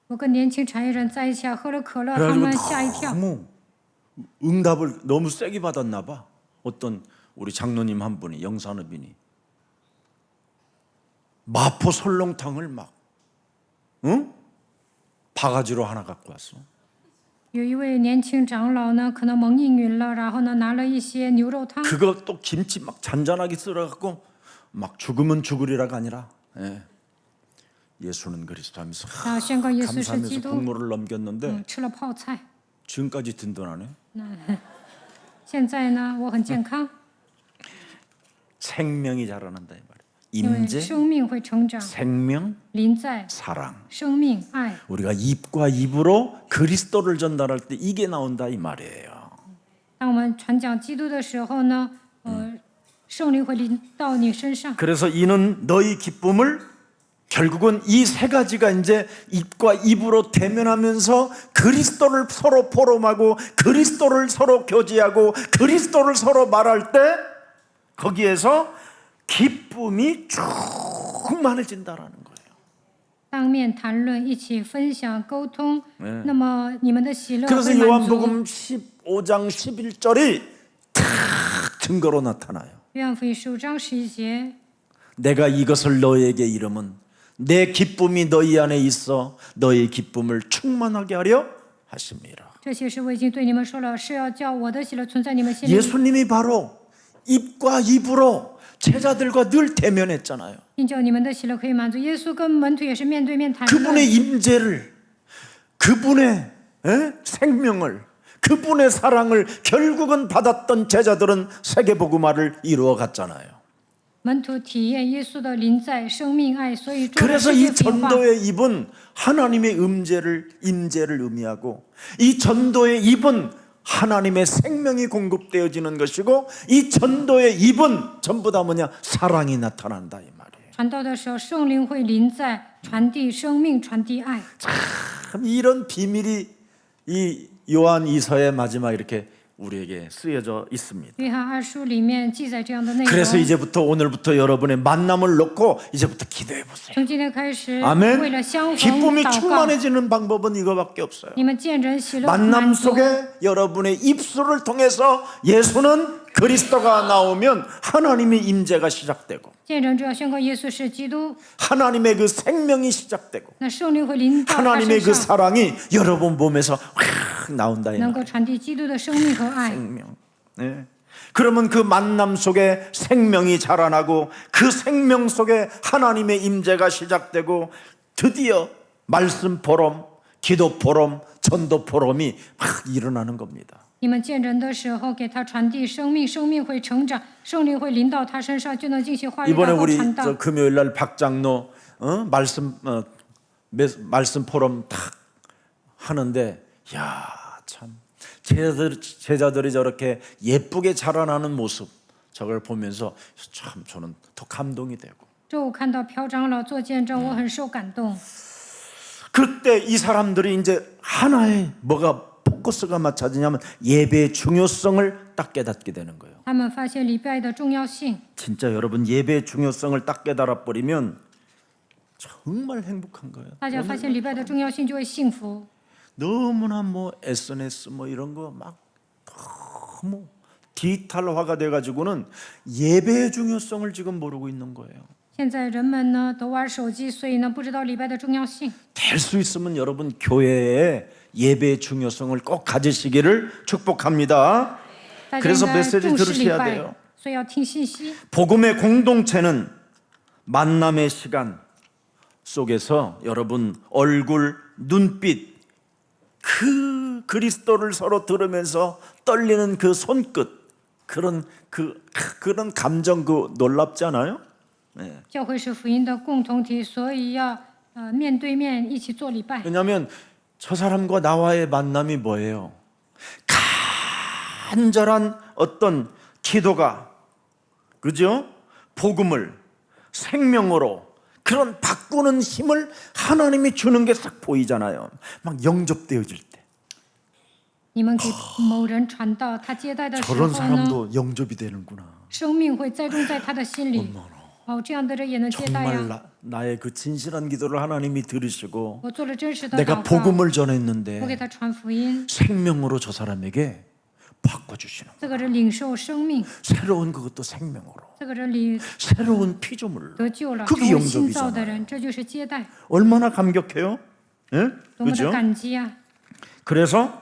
我跟年轻产业人在一起啊，喝了可乐，他 그래가지고 们吓一跳。 너무 응답을 너무 세게 받았나 봐. 어떤 우리 장로님 한 분이 영산업인이 마포 설렁탕을 막 바가지로 하나 갖고 왔어. 有一位年轻长老呢，可能蒙应允了，然后呢拿了一些牛肉汤， 그거 또 김치 막 잔잔하게 썰어갖고 막 죽으면 죽으리라가 아니라 예수는 그리스도 하면서 然后宣告耶稣是基 감사하면서 督。 국물을 넘겼는데 吃了泡菜。 지금까지 든든하네. 现在呢，我很健康， 생명이 자라난다 이 말이야. 因为 임재, 生命会成长， 생명, 临在 사랑. 生命爱。 우리가 입과 입으로 그리스도를 전달할 때 이게 나온다 이 말이에요. 当我们传讲基督的时候呢，圣灵会临到你身上。 그래서 이는 너희 기쁨을 결국은 이 세 가지가 이제 입과 입으로 대면하면서 그리스도를 서로 포럼하고 그리스도를 서로 교제하고 그리스도를 서로 말할 때 거기에서 기쁨이 충만해진다라는 거예요. 当面谈论，一起分享、沟通，那么你们的喜乐 그래서 会满足。 요한복음 15장 11절이 탁 증거로 나타나요. 约翰福音15章11节， 내가 이것을 너에게 이름은 내 기쁨이 너희 안에 있어 너의 기쁨을 충만하게 하려 하심이라. 这些事我已经对你们说了，是要叫我的喜乐存在你们心里。 예수님이 바로 입과 입으로 제자들과 늘 대면했잖아요. 并叫你们的喜乐可以满足。耶稣跟门徒也是面对面谈论。 그분의 임재를, 그분의 생명을, 그분의 사랑을 결국은 받았던 제자들은 세계복음화를 이루어 갔잖아요. 门徒体验耶稣的临在、生命爱，所以做了 그래서 世 이 界变化。 전도의 입은 하나님의 임재를 의미하고 이 전도의 입은 하나님의 생명이 공급되어지는 것이고 이 전도의 입은 전부 다 뭐냐? 사랑이 나타난다 이 말이에요. 传道的时候，圣灵会临在，传递生命，传递爱。 참 이런 비밀이 이 요한 이서의 마지막 이렇게 우리에게 쓰여져 있습니다. 约翰二书里面记载这样的内容。 그래서 이제부터 오늘부터 여러분의 만남을 놓고 이제부터 기도해 보세요. 从今天开始，为 아멘. 了相逢 기쁨이 祷告， 충만해지는 방법은 이거밖에 없어요. 你们见人喜乐 만남 满足。 속에 여러분의 입술을 통해서 예수는 그리스도가 나오면 하나님의 임재가 시작되고 见人就要宣告耶稣是基督， 하나님의 그 생명이 시작되고 那圣灵会临到他 하나님의 身 그 上， 사랑이 여러분 몸에서 확 나온다 이 能 말이에요. 够传递基督的生命和爱。 생명. 네. 그러면 그 만남 속에 생명이 자라나고 그 생명 속에 하나님의 임재가 시작되고 드디어 말씀 포럼, 기도 포럼, 전도 포럼이 막 일어나는 겁니다. 你们见人的时候，给他传递生命，生命会成长，圣灵会临到他身上，就能进行话语 이번에 祷告 우리 传道 저 。 금요일 날 박장로 말씀 포럼 탁 하는데 야 참 제자들이 저렇게 예쁘게 자라나는 모습 저걸 보면서 참 저는 더 감동이 되고 周五看到朴长老做见证，我很受感动。 그때 이 사람들이 이제 하나의 뭐가 포커스가 맞춰지냐면 예배의 중요성을 딱 깨닫게 되는 거예요. 他们发现礼拜的重要性， 진짜 여러분 예배의 중요성을 딱 깨달아 버리면 정말 행복한 거예요. 大家发现礼拜的重要性就会幸福。 너무나 뭐 SNS 뭐 이런 거 막 너무 디지털화가 돼 가지고는 예배의 중요성을 지금 모르고 있는 거예요. 现在人们呢都玩手机，所以呢不知道礼拜的重要性。 될 수 있으면 여러분 교회에 예배의 중요성을 꼭 가지시기를 축복합니다. 大家 그래서 应该 메시지 重视礼 들으셔야 拜 돼요. ，所以要听信息。 복음의 공동체는 만남의 시간 속에서 여러분 얼굴, 눈빛 그 그리스도를 서로 들으면서 떨리는 그 손끝 그런 감정 그 놀랍지 않아요? 네. 教会是福音的共同体，所以要面对面一起做礼拜。 왜냐하면 저 사람과 나와의 만남이 뭐예요? 간절한 어떤 기도가 그죠? 복음을 생명으로 그런 바꾸는 힘을 하나님이 주는 게 딱 보이잖아요. 막 영접되어질 때 你们给某人传道，他接待的时 저런 候呢， 사람도 영접이 되는구나. 生命会栽种在他的心里。哦，这样的人也能接待 정말 呀。 나의 그 진실한 기도를 하나님이 들으시고 我做了真实的 내가 祷告， 복음을 我给 전했는데 他传福音， 생명으로 저 사람에게 바꿔주시는 这个人领受生命， 새로운 그것도 생명으로 这个人里 새로운 피조물로 得救了， 그게 成为新造的 영접이잖아요. 人，这就是接待， 얼마나 감격해요? 예? 多么的 그죠? 感激啊！ 그래서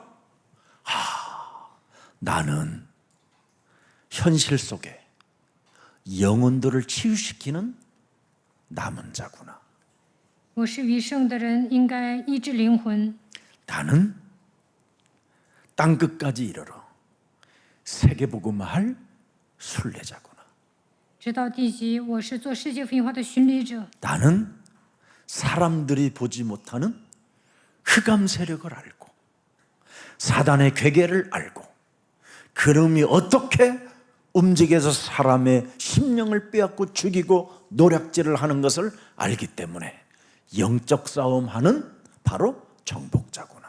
나는 현실 속에 영혼들을 치유시키는 남은 자구나. 我是余剩的人，应该医治灵魂。 나는 땅 끝까지 이르러 세계복음할 순례자구나. 直到地极，我是做世界福音化的巡礼者。 나는 사람들이 보지 못하는 흑암 세력을 알고 사단의 괴계를 알고 그놈이 어떻게 움직여서 사람의 심령을 빼앗고 죽이고 노략질을 하는 것을 알기 때문에 영적 싸움하는 바로 정복자구나.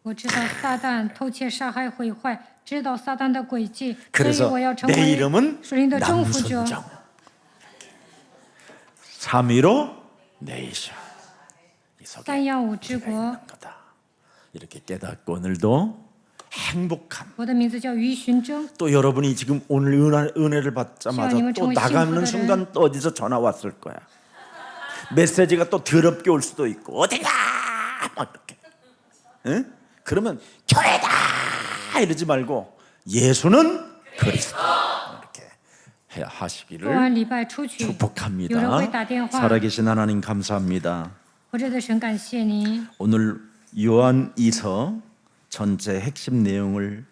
我知道撒旦偷窃、杀害、毁坏，知道撒旦的诡计，所以 그래서 我要成 내 为 이름은 属灵的征服者。 남순정 315 네이션 이 속에 315之国， 거다. 이렇게 깨닫고 오늘도 행복함. 我的名字叫于寻征。 또 여러분이 지금 오늘 은혜를 받자마자 시원님은 또 정말 나가는幸福的人。 순간 또 어디서 전화 왔을 거야. 메시지가 또 더럽게 올 수도 있고 어디가 막 이렇게. 응? 그러면 교회다 이러지 말고 예수는 그리스도 이렇게 하시기를 做完礼拜出去，有人 축복합니다. 会打电话。 살아계신 하나님 감사합니다. 活着的神，感谢你。 오늘 요한이서 전체 핵심 내용을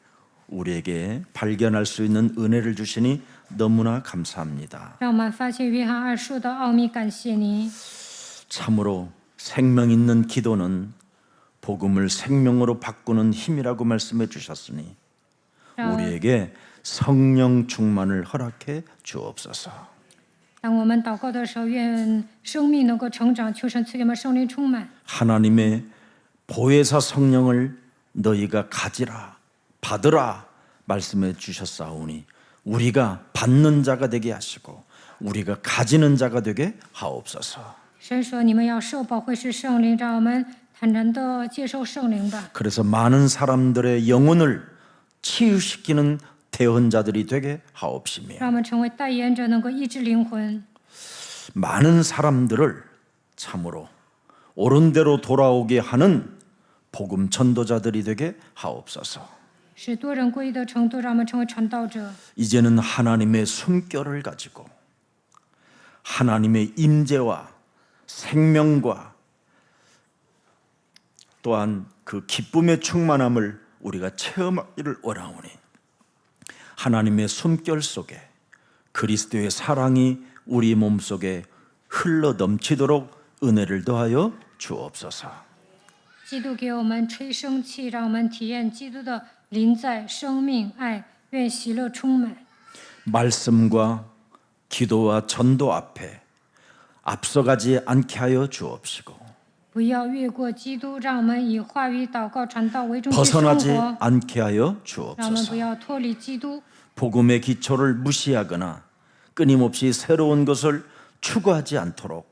우리에게 발견할 수 있는 은혜를 주시니 너무나 감사합니다. 让我们发现约翰二书的奥秘，感谢你。 참으로 생명 있는 기도는 복음을 생명으로 바꾸는 힘이라고 말씀해 주셨으니 让 우리에게 성령 충만을 허락해 주옵소서. 当我们祷告的时候，愿生命能够成长，求神赐给我们圣灵充满。 하나님의 보혜사 성령을 너희가 가지라 받으라 말씀해 주셨사오니 우리가 받는 자가 되게 하시고 우리가 가지는 자가 되게 하옵소서. 神说：“你们要受保惠师圣灵，让我们坦然的接受圣灵吧。 그래서 많은 사람들의 영혼을 치유시키는 대언자들이 되게 하옵시며 让我们成为代言者，能够医治灵魂， 많은 사람들을 참으로 옳은 대로 돌아오게 하는 복음 전도자들이 되게 하옵소서. 使多人归的程度，让我们成为传道者。 이제는 하나님의 숨결을 가지고 하나님의 임재와 생명과 또한 그 기쁨의 충만함을 우리가 체험하기를 원하오니 하나님의 숨결 속에 그리스도의 사랑이 우리 몸속에 흘러 넘치도록 은혜를 더하여 주옵소서. 基督给我们吹生气，让我们体验基督的临在、生命、爱，愿喜乐充满。 말씀과 기도와 전도 앞에 앞서가지 않게 하여 주옵시고 不要越过基督，让我们以话语、祷告、传道为中心生 벗어나지 活， 않게 하여 让我们 주옵소서. 不要脱离基督。 복음의 기초를 무시하거나 끊임없이 새로운 것을 추구하지 않도록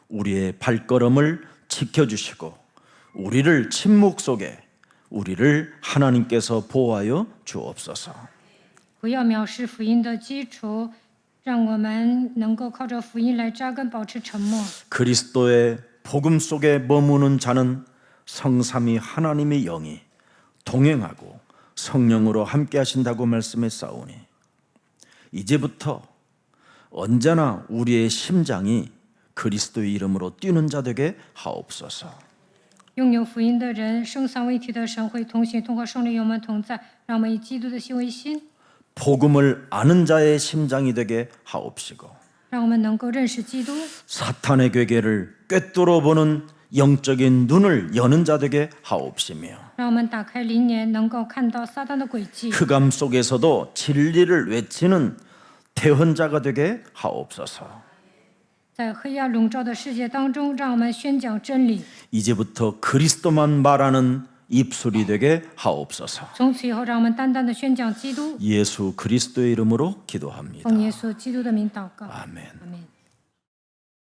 우리의 발걸음을 지켜주시고 우리를 침묵 속에 우리를 하나님께서 보호하여 주옵소서. 不要藐视福音的基础，让我们能够靠着福音来扎根，保持沉默。 그리스도의 복음 속에 머무는 자는 성삼위 하나님의 영이 동행하고 성령으로 함께 하신다고 말씀했사오니 이제부터 언제나 우리의 심장이 그리스도의 이름으로 뛰는 자 되게 하옵소서. 拥有福音的人，生三位一体的神会同行，通过圣灵与我们同在，让我们以基督的心为心， 복음을 아는 자의 심장이 되게 하옵시고 让我们能够认识基督， 사탄의 괴계를 꿰뚫어 보는 영적인 눈을 여는 자 되게 하옵시며 让我们打开灵眼，能够看到撒旦的诡计， 흑암 속에서도 진리를 외치는 대언자가 되게 하옵소서. 在黑暗笼罩的世界当中，让我们宣讲真理。 이제부터 그리스도만 말하는 입술이 되게 하옵소서. 从此以后，让我们单单的宣讲基督， 예수 그리스도의 이름으로 기도합니다. 奉耶稣基督的名祷告。 아멘. 阿门。